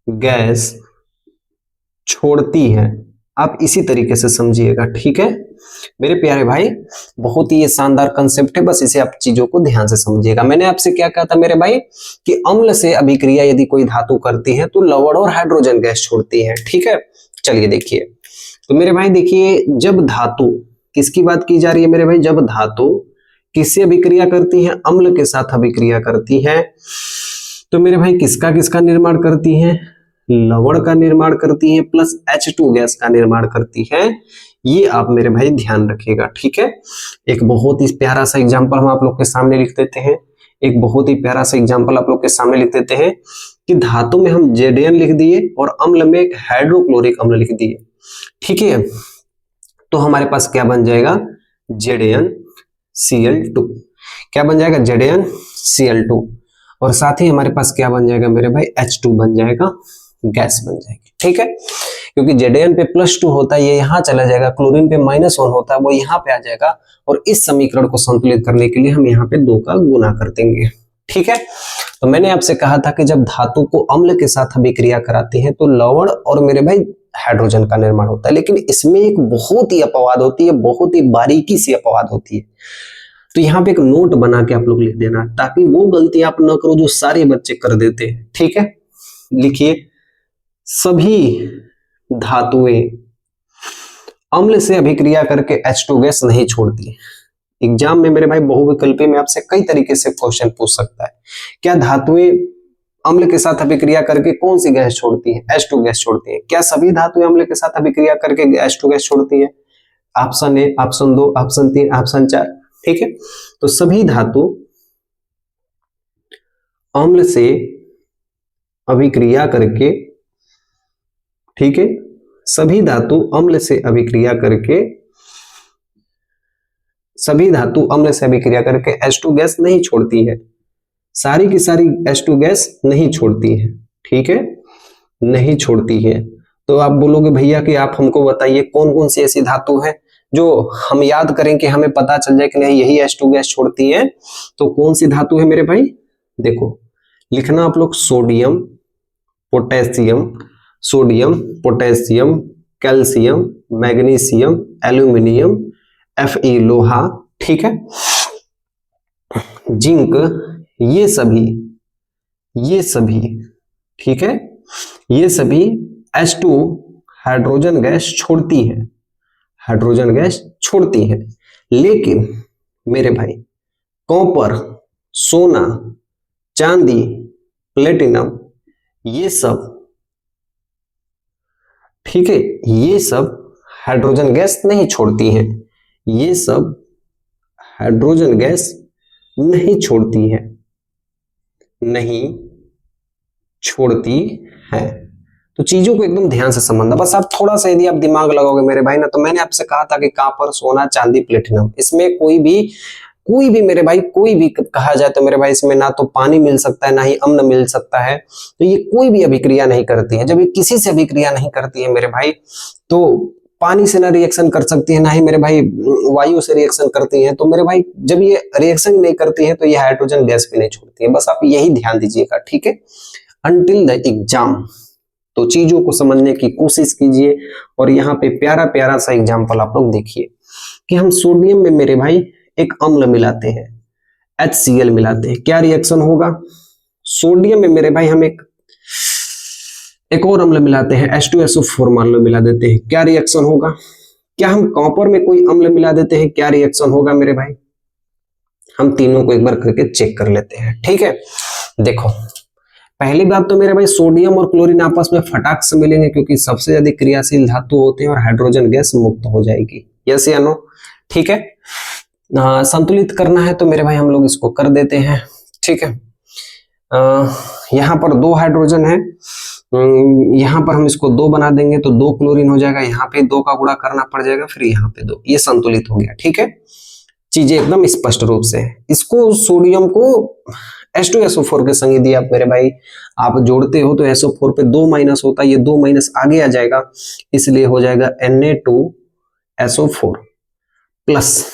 गैस छोड़ती है। आप इसी तरीके से समझिएगा। ठीक है मेरे प्यारे भाई, बहुत ही ये शानदार कंसेप्ट है, बस इसे आप चीजों को ध्यान से समझिएगा। मैंने आपसे क्या कहा था मेरे भाई कि अम्ल से अभिक्रिया यदि कोई धातु करती है तो लवण और हाइड्रोजन गैस छोड़ती है। ठीक है, चलिए देखिए, तो मेरे भाई देखिए, जब धातु, किसकी बात की जा रही है मेरे भाई? जब धातु किससे अभिक्रिया करती है? अम्ल के साथ अभिक्रिया करती है, तो मेरे भाई किसका किसका निर्माण करती है? लवण का निर्माण करती है प्लस H2 गैस का निर्माण करती है। ये आप मेरे भाई ध्यान रखिएगा। ठीक है, एक बहुत ही प्यारा सा एग्जांपल हम आप लोग के सामने लिख देते हैं, एक बहुत ही प्यारा सा एग्जांपल आप लोग के सामने लिख देते हैं कि धातु में हम Zn लिख दिए और अम्ल में एक हाइड्रोक्लोरिक अम्ल लिख दिए। ठीक है, तो हमारे पास क्या बन जाएगा? ZnCl2। क्या बन जाएगा? ZnCl2। और साथ ही हमारे पास क्या बन जाएगा मेरे भाई? H2 बन जाएगा, गैस बन जाएगी। ठीक है, क्योंकि Zn पे +2 होता है, ये यहाँ चला जाएगा, क्लोरीन पे -1 होता है, वो यहाँ पे आ जाएगा, और इस समीकरण को संतुलित करने के लिए हम यहाँ पे 2 का गुना कर देंगे। ठीक है, तो मैंने आपसे कहा था कि जब धातु को अम्ल के साथ अभिक्रिया कराती है तो लवण और मेरे भाई हाइड्रोजन का निर्माण होता है, लेकिन इसमें एक बहुत ही अपवाद होती है, बहुत ही बारीकी से अपवाद होती है। तो यहाँ पे एक नोट बना के आप लोग लिख देना, ताकि वो गलती आप न करो जो सारे बच्चे कर देते हैं। ठीक है, लिखिए, सभी धातुएं अम्ल से अभिक्रिया करके H2 गैस नहीं छोड़ती। एग्जाम में मेरे भाई बहुविकल्पी में आपसे कई तरीके से क्वेश्चन पूछ सकता है, क्या धातुएं अम्ल के साथ अभिक्रिया करके कौन सी गैस छोड़ती है? H2 गैस छोड़ती है। क्या सभी धातुएं अम्ल के साथ अभिक्रिया करके H2 गैस छोड़ती है? Option A, option 2, option 3, option 4। ठीक है, तो सभी धातु अम्ल से अभिक्रिया करके, ठीक है, सभी धातु अम्ल से अभिक्रिया करके, सभी धातु अम्ल से अभिक्रिया करके H2 गैस नहीं छोड़ती है। सारी की सारी H2 गैस नहीं छोड़ती है। ठीक है, नहीं छोड़ती है। तो आप बोलोगे भैया कि आप हमको बताइए कौन कौन सी ऐसी धातु है जो हम याद करें कि हमें पता चल जाए कि नहीं यही H2 गैस छोड़ती है। तो कौन सी धातु है मेरे भाई? देखो, लिखना आप लोग sodium, potassium, sodium, potassium, calcium, magnesium, aluminium, Fe लोहा, ठीक है, जिंक, ये सभी, ठीक है, ये सभी H2 हाइड्रोजन गैस छोड़ती है, हाइड्रोजन गैस छोड़ती है। लेकिन मेरे भाई कॉपर, सोना, चांदी, प्लेटिनम, ये सब, ठीक है, ये सब हाइड्रोजन गैस नहीं छोड़ती हैं, ये सब हाइड्रोजन गैस नहीं छोड़ती है, नहीं छोड़ती है। तो चीजों को एकदम ध्यान से समझना, बस आप थोड़ा सा यदि आप दिमाग लगाओगे मेरे भाई ना, तो मैंने आपसे कहा था कि कॉपर, सोना, चांदी, प्लेटिनम, इसमें कोई भी मेरे भाई, कोई भी कहा जाए तो मेरे भाई इसमें ना तो पानी मिल सकता है ना ही अम्ल मिल सकता है। तो ये कोई भी अभिक्रिया नहीं करती है। जब ये किसी से अभिक्रिया नहीं करती है मेरे भाई, तो पानी से ना रिएक्शन कर सकती है, ना ही मेरे भाई वायु से रिएक्शन करती है। तो मेरे भाई जब ये रिएक्शन नहीं करती है तो ये हाइड्रोजन गैस भी नहीं छोड़ती है। बस आप यही ध्यान दीजिएगा, ठीक है। अंटिल द एग्जाम तो चीजों को समझने की कोशिश कीजिए। और यहाँ पे प्यारा प्यारा सा एग्जाम्पल आप लोग देखिए कि हम सोडियम में मेरे भाई एक अम्ल मिलाते हैं, HCl मिलाते हैं, क्या रिएक्शन होगा। सोडियम में मेरे भाई हम एक और अम्ल मिलाते हैं, H2SO4 मान लो मिला देते हैं, क्या रिएक्शन होगा। क्या हम कॉपर में कोई अम्ल मिला देते हैं, क्या रिएक्शन होगा मेरे भाई। हम तीनों को एक बार करके चेक कर लेते हैं, ठीक है। देखो पहली बात तो मेरे भाई सोडियम और क्लोरीन आपस में फटाक से मिलेंगे क्योंकि सबसे ज्यादा क्रियाशील धातु होते हैं और हाइड्रोजन गैस मुक्त हो जाएगी, यस या नो, ठीक है। संतुलित करना है तो मेरे भाई हम लोग इसको कर देते हैं, ठीक है। यहाँ पर 2 हाइड्रोजन है, यहाँ पर हम इसको 2 बना देंगे तो 2 क्लोरीन हो जाएगा, यहाँ पे 2 का गुणा करना पड़ जाएगा, फिर यहाँ पे 2, ये संतुलित हो गया, ठीक है। चीजें एकदम स्पष्ट रूप से है। इसको सोडियम को H2SO4 के संग दिया आप मेरे भाई, आप जोड़ते हो तो SO4 पे 2 माइनस होता है, ये 2 माइनस आगे आ जाएगा, इसलिए हो जाएगा Na2SO4 प्लस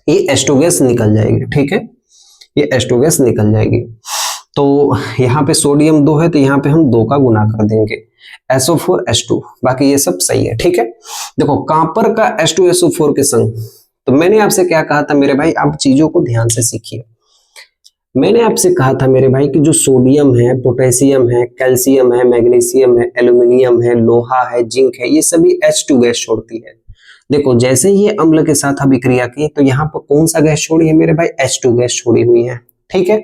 ये H2 गैस निकल जाएगी, ठीक है, ये H2 गैस निकल जाएगी। तो यहाँ पे सोडियम 2 है तो यहाँ पे हम 2 का गुना कर देंगे, SO4 H2, बाकी ये सब सही है, ठीक है। देखो कॉपर का H2SO4 के संग, तो मैंने आपसे क्या कहा था मेरे भाई, आप चीजों को ध्यान से सीखिए। मैंने आपसे कहा था मेरे भाई कि जो सोडियम है, पोटेशियम है, कैल्शियम है, मैग्नीशियम है, एल्यूमिनियम है, लोहा है, जिंक है, ये सभी H2 गैस छोड़ती है। देखो जैसे ही ये अम्ल के साथ अभिक्रिया की तो यहाँ पर कौन सा गैस छोड़ी है मेरे भाई, H2 गैस छोड़ी हुई है, ठीक है।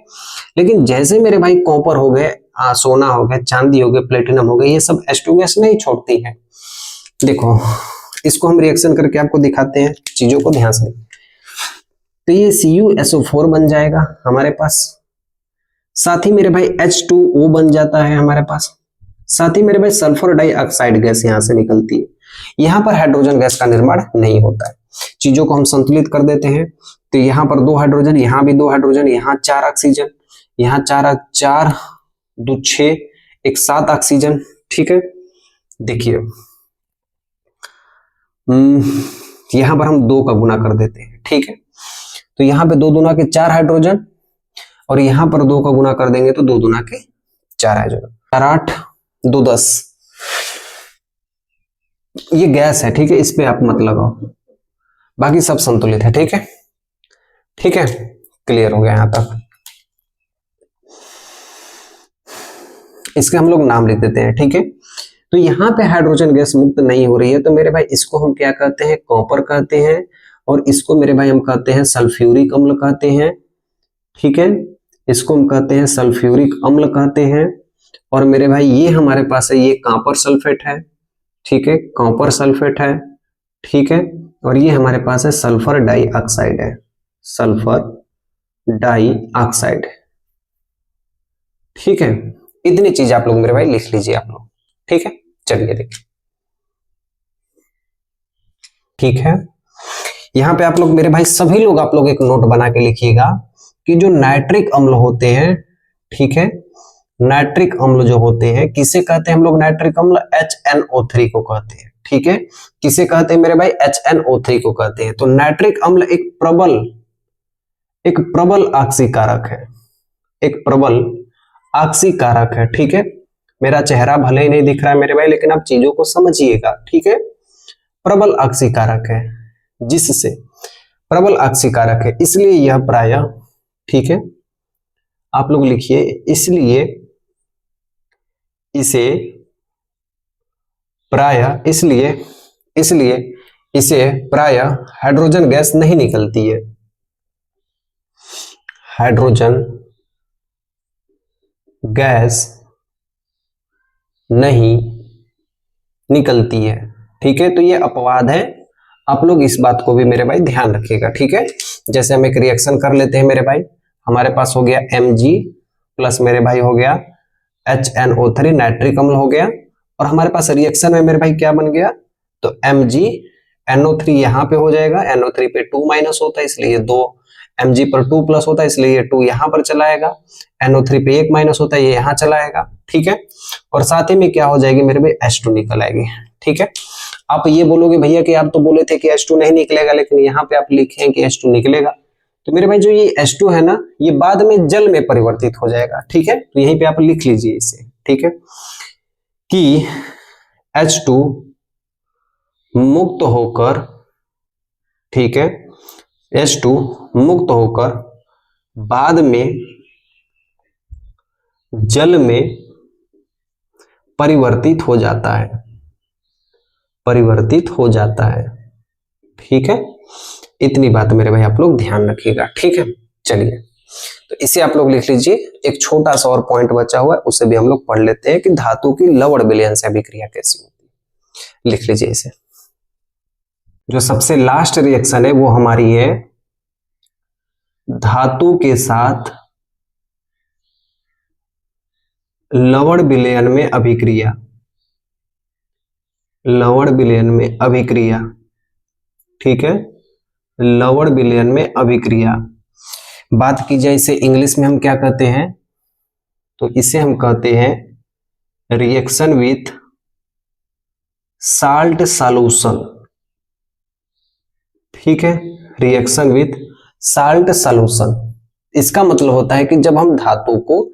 लेकिन जैसे मेरे भाई कॉपर हो गए, सोना हो गए, चांदी हो गए, प्लेटिनम हो गए, ये सब H2 गैस नहीं छोड़ती है। देखो इसको हम रिएक्शन करके आपको दिखाते हैं, चीजों को ध्यान से। तो ये CuSO4 बन जाएगा हमारे पास, साथ ही मेरे भाई H2O बन जाता है हमारे पास, साथ ही मेरे भाई सल्फर डाइऑक्साइड गैस यहाँ से निकलती है। यहाँ पर हाइड्रोजन गैस का निर्माण नहीं होता है। चीजों को हम संतुलित कर देते हैं तो यहाँ पर 2 हाइड्रोजन, यहाँ भी 2 हाइड्रोजन, यहाँ 4 ऑक्सीजन, यहाँ 4 2 6 1 7 ऑक्सीजन, ठीक है। देखिए यहाँ पर हम 2 का गुना कर देते हैं, ठीक है। तो यहाँ पे 2 दूना के 4 हाइड्रोजन और यहाँ पर 2 का गुना कर देंगे तो 2 दूना के 4 हाइड्रोजन, 4 8 2 10, ये गैस है, ठीक है, इस पे आप मत लगाओ, बाकी सब संतुलित है, ठीक है, ठीक है, क्लियर हो गया यहां तक। इसके हम लोग नाम लिख देते हैं, ठीक है। तो यहाँ पे हाइड्रोजन गैस मुक्त नहीं हो रही है तो मेरे भाई इसको हम क्या कहते हैं, कॉपर कहते हैं, और इसको मेरे भाई हम कहते हैं सल्फ्यूरिक अम्ल कहते हैं, ठीक है, इसको हम कहते हैं सल्फ्यूरिक अम्ल कहते हैं। और मेरे भाई ये हमारे पास है, ये कॉपर सल्फेट है, ठीक है, कॉपर सल्फेट है, ठीक है। और ये हमारे पास है सल्फर डाइऑक्साइड है, सल्फर डाइऑक्साइड, ठीक है। इतनी चीज आप लोग मेरे भाई लिख लीजिए आप लोग, ठीक है। चलिए देखिए, ठीक है, यहाँ पे आप लोग मेरे भाई सभी लोग आप लोग एक नोट बना के लिखिएगा कि जो नाइट्रिक अम्ल होते हैं, ठीक है, नाइट्रिक अम्ल जो होते हैं किसे कहते हैं हम लोग, नाइट्रिक अम्ल HNO3 को कहते हैं, ठीक है। किसे कहते हैं मेरे भाई, HNO3 को कहते हैं। तो नाइट्रिक अम्ल एक प्रबल ऑक्सीकारक है, एक प्रबल ऑक्सीकारक है, ठीक है। मेरा चेहरा भले ही नहीं दिख रहा है मेरे भाई, लेकिन आप चीजों को समझिएगा, ठीक है। प्रबल ऑक्सीकारक है, जिससे प्रबल ऑक्सीकारक है, इसलिए यह प्रायः, ठीक है, आप लोग लिखिए, इसलिए इसे प्रायः, इसलिए इसे प्रायः हाइड्रोजन गैस नहीं निकलती है, हाइड्रोजन गैस नहीं निकलती है, ठीक है। तो ये अपवाद है, आप लोग इस बात को भी मेरे भाई ध्यान रखिएगा, ठीक है। जैसे हम एक रिएक्शन कर लेते हैं मेरे भाई, हमारे पास हो गया Mg प्लस मेरे भाई हो गया HNO3 नाइट्रिक अम्ल हो गया, और हमारे पास रिएक्शन में मेरे भाई क्या बन गया, तो MgNO3 यहाँ पे हो जाएगा, NO3 पे 2 माइनस होता है इसलिए 2, Mg पर 2 प्लस होता है इसलिए 2 यहाँ पर चला आएगा, NO3 पे 1 माइनस होता है ये यहाँ चला आएगा, ठीक है। और साथ ही में क्या हो जाएगी मेरे भाई, H2 निकल आएगी, ठीक है। आप ये बोलोगे भैया कि आप तो बोले थे कि H2 नहीं निकलेगा, लेकिन यहाँ पे आप लिखे हैं कि H2 निकलेगा। तो मेरे भाई जो ये H2 है ना, ये बाद में जल में परिवर्तित हो जाएगा, ठीक है। तो यहीं पे आप लिख लीजिए इसे, ठीक है। कि H2 मुक्त होकर, ठीक है, H2 मुक्त होकर बाद में जल में परिवर्तित हो जाता है, परिवर्तित हो जाता है। ठीक है, इतनी बात मेरे भाई आप लोग ध्यान रखिएगा। ठीक है, चलिए तो इसे आप लोग लिख लीजिए। एक छोटा सा और पॉइंट बचा हुआ है, उसे भी हम लोग पढ़ लेते हैं कि धातु की लवण विलयन से अभिक्रिया कैसी होती है। लिख लीजिए इसे। जो सबसे लास्ट रिएक्शन है वो हमारी है धातु के साथ लवण विलयन में अभिक्रिया, लवण विलयन में अभिक्रिया। ठीक है, लवण विलयन में अभिक्रिया। बात की जाए इसे इंग्लिश में हम क्या कहते हैं, तो इसे हम कहते हैं रिएक्शन विथ साल्ट सॉल्यूशन। ठीक है, रिएक्शन विथ साल्ट सॉल्यूशन। इसका मतलब होता है कि जब हम धातु को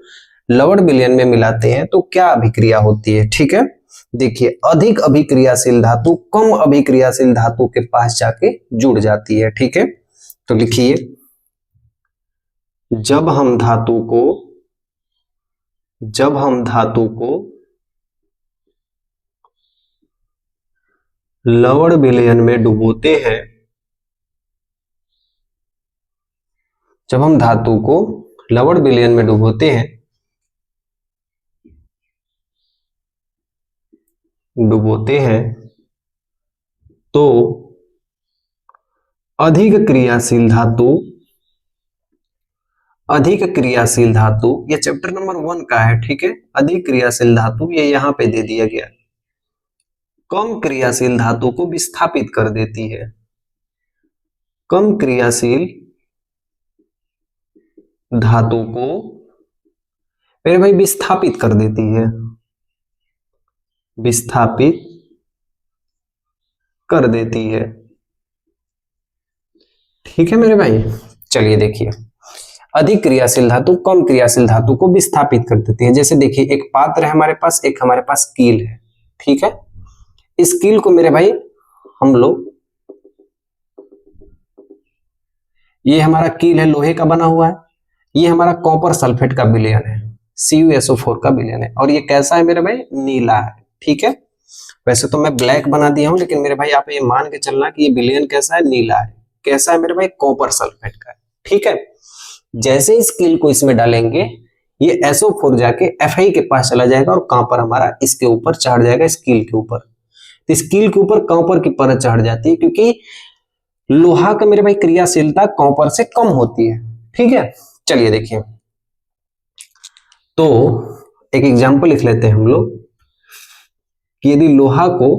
लवण विलयन में मिलाते हैं तो क्या अभिक्रिया होती है। ठीक है, देखिए अधिक अभिक्रियाशील धातु कम अभिक्रियाशील धातु के पास जाके जुड़ जाती है। ठीक है, तो लिखिए जब हम धातु को लवण विलयन में डुबोते हैं, जब हम धातु को लवण विलयन में डुबोते हैं, तो अधिक क्रियाशील धातु, ये चैप्टर नंबर 1 का है। ठीक है, अधिक क्रियाशील धातु ये यहां पे दे दिया गया, कम क्रियाशील धातु को विस्थापित कर देती है, कम क्रियाशील धातु को मेरे भाई विस्थापित कर देती है, विस्थापित कर देती है। ठीक है मेरे भाई, चलिए देखिए अधिक क्रियाशील धातु कम क्रियाशील धातु को विस्थापित कर देती है। जैसे देखिए एक पात्र है हमारे पास, एक हमारे पास कील है। ठीक है, इस कील को मेरे भाई हम लोग, ये हमारा कील है लोहे का बना हुआ है, ये हमारा कॉपर सल्फेट का विलयन है, CuSO4 का विलयन है, और ये कैसा है मेरे भाई, नीला है। ठीक है, वैसे तो मैं ब्लैक बना दिया हूं, लेकिन मेरे भाई आप ये मान के चलना कि ये विलयन कैसा है, नीला है। कैसा है मेरे भाई, कॉपर सल्फेट का है। ठीक है, जैसे इस कील को इसमें डालेंगे ये SO4 जाके Fi के पास चला जाएगा और कॉपर हमारा इसके ऊपर चढ़ जाएगा, इस कील के ऊपर। तो इस कील के ऊपर कॉपर की परत चढ़ जाती है, क्योंकि लोहा का मेरे भाई क्रियाशीलता कॉपर से कम होती है। ठीक है, चलिए देखिए तो एक एग्जांपल लिख लेते हैं हम लोग कि यदि लोहा को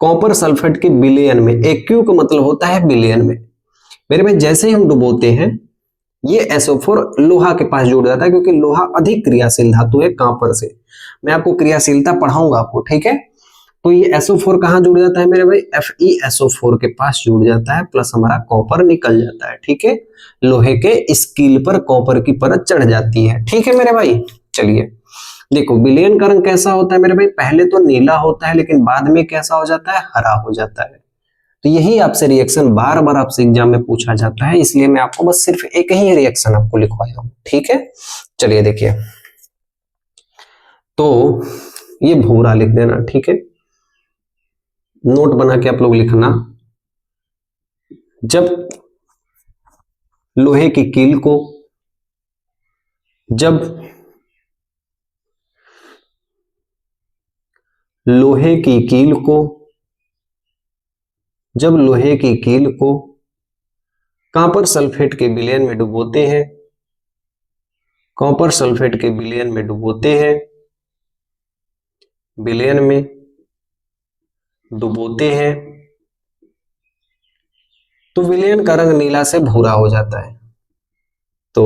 कॉपर सल्फेट के विलयन में, एक्यू का मतलब होता है विलयन में, मेरे भाई जैसे ही हम डुबोते हैं ये SO4 लोहा के पास जुड़ जाता है, क्योंकि लोहा अधिक क्रियाशील धातु है कॉपर से। मैं आपको क्रियाशीलता पढ़ाऊंगा आपको। ठीक है, तो ये SO4 कहां जुड़ जाता है मेरे भाई, FeSO4 के पास जुड़ जाता है, प्लस हमारा कॉपर निकल जाता है। ठीक है, लोहे के इस कील पर कॉपर की परत चढ़ जाती है। ठीक है मेरे भाई, चलिए देखो विलयन का रंग कैसा होता है मेरे भाई, पहले तो नीला होता है लेकिन बाद में कैसा हो जाता है, हरा हो जाता है। तो यही आपसे रिएक्शन बार बार आपसे एग्जाम में पूछा जाता है, इसलिए मैं आपको बस सिर्फ एक ही रिएक्शन आपको लिखवाया हूं। ठीक है, चलिए देखिए तो ये भूरा लिख देना। ठीक है, नोट बना के आप लोग लिखना, जब लोहे की कील को, जब लोहे की कील को कॉपर सल्फेट के विलयन में डुबोते हैं, कॉपर सल्फेट के विलयन में डुबोते हैं, विलयन में डुबोते हैं, तो विलयन का रंग नीला से भूरा हो जाता है। तो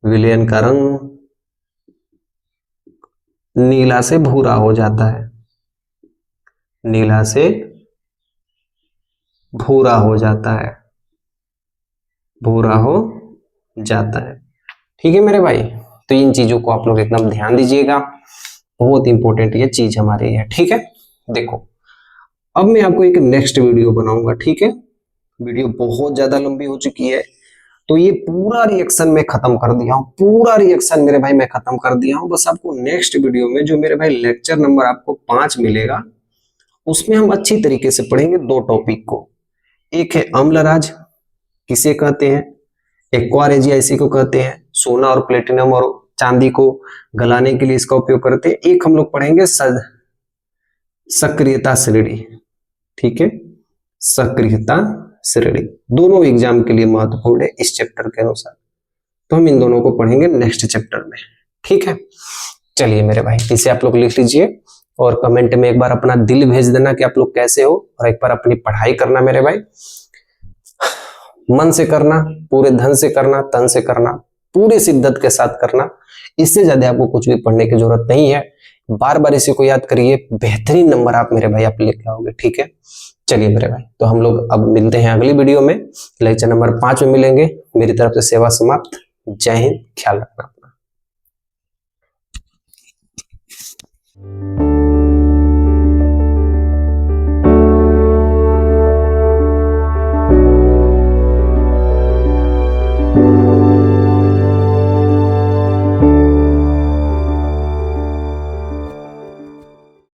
विलयन का रंग नीला से भूरा हो जाता है, नीला से भूरा हो जाता है, भूरा हो जाता है। ठीक है मेरे भाई, तो इन चीजों को आप लोग एकदम ध्यान दीजिएगा। बहुत इंपॉर्टेंट ये चीज हमारी है, ठीक है। देखो अब मैं आपको एक नेक्स्ट वीडियो बनाऊंगा, ठीक है। वीडियो बहुत ज्यादा लंबी हो चुकी है, तो ये पूरा रिएक्शन मैं खत्म कर दिया हूँ, पूरा रिएक्शन मेरे भाई मैं खत्म कर दिया हूँ। बस आपको नेक्स्ट वीडियो में जो मेरे भाई लेक्चर नंबर आपको 5 मिलेगा, उसमें हम अच्छी तरीके से पढ़ेंगे 2 टॉपिक को। एक है अम्लराज किसे कहते हैं, एक्वारेजिया इसी को कहते हैं, सोना और प्लेटिनम और चांदी को गलाने के लिए इसका उपयोग करते हैं। एक हम लोग पढ़ेंगे सक्रियता श्रेणी, ठीक है, सक्रियता श्रेणी। दोनों एग्जाम के लिए महत्वपूर्ण है इस चैप्टर के अनुसार, तो हम इन दोनों को पढ़ेंगे नेक्स्ट चैप्टर में, ठीक है। चलिए मेरे भाई इसे आप लोग लिख लीजिए और कमेंट में एक बार अपना दिल भेज देना कि आप लोग कैसे हो, और एक बार अपनी पढ़ाई करना मेरे भाई, मन से करना, पूरे धन से करना, तन से करना, पूरी शिद्दत के साथ करना। इससे ज्यादा आपको कुछ भी पढ़ने की जरूरत नहीं है। बार बार इसी को याद करिए, बेहतरीन नंबर आप मेरे भाई आप लेके आओगे, ठीक है। चलिए मेरे भाई, तो हम लोग अब मिलते हैं अगली वीडियो में, लेक्चर नंबर 5 में मिलेंगे। मेरी तरफ से सेवा समाप्त। जय हिंद, ख्याल रखना अपना।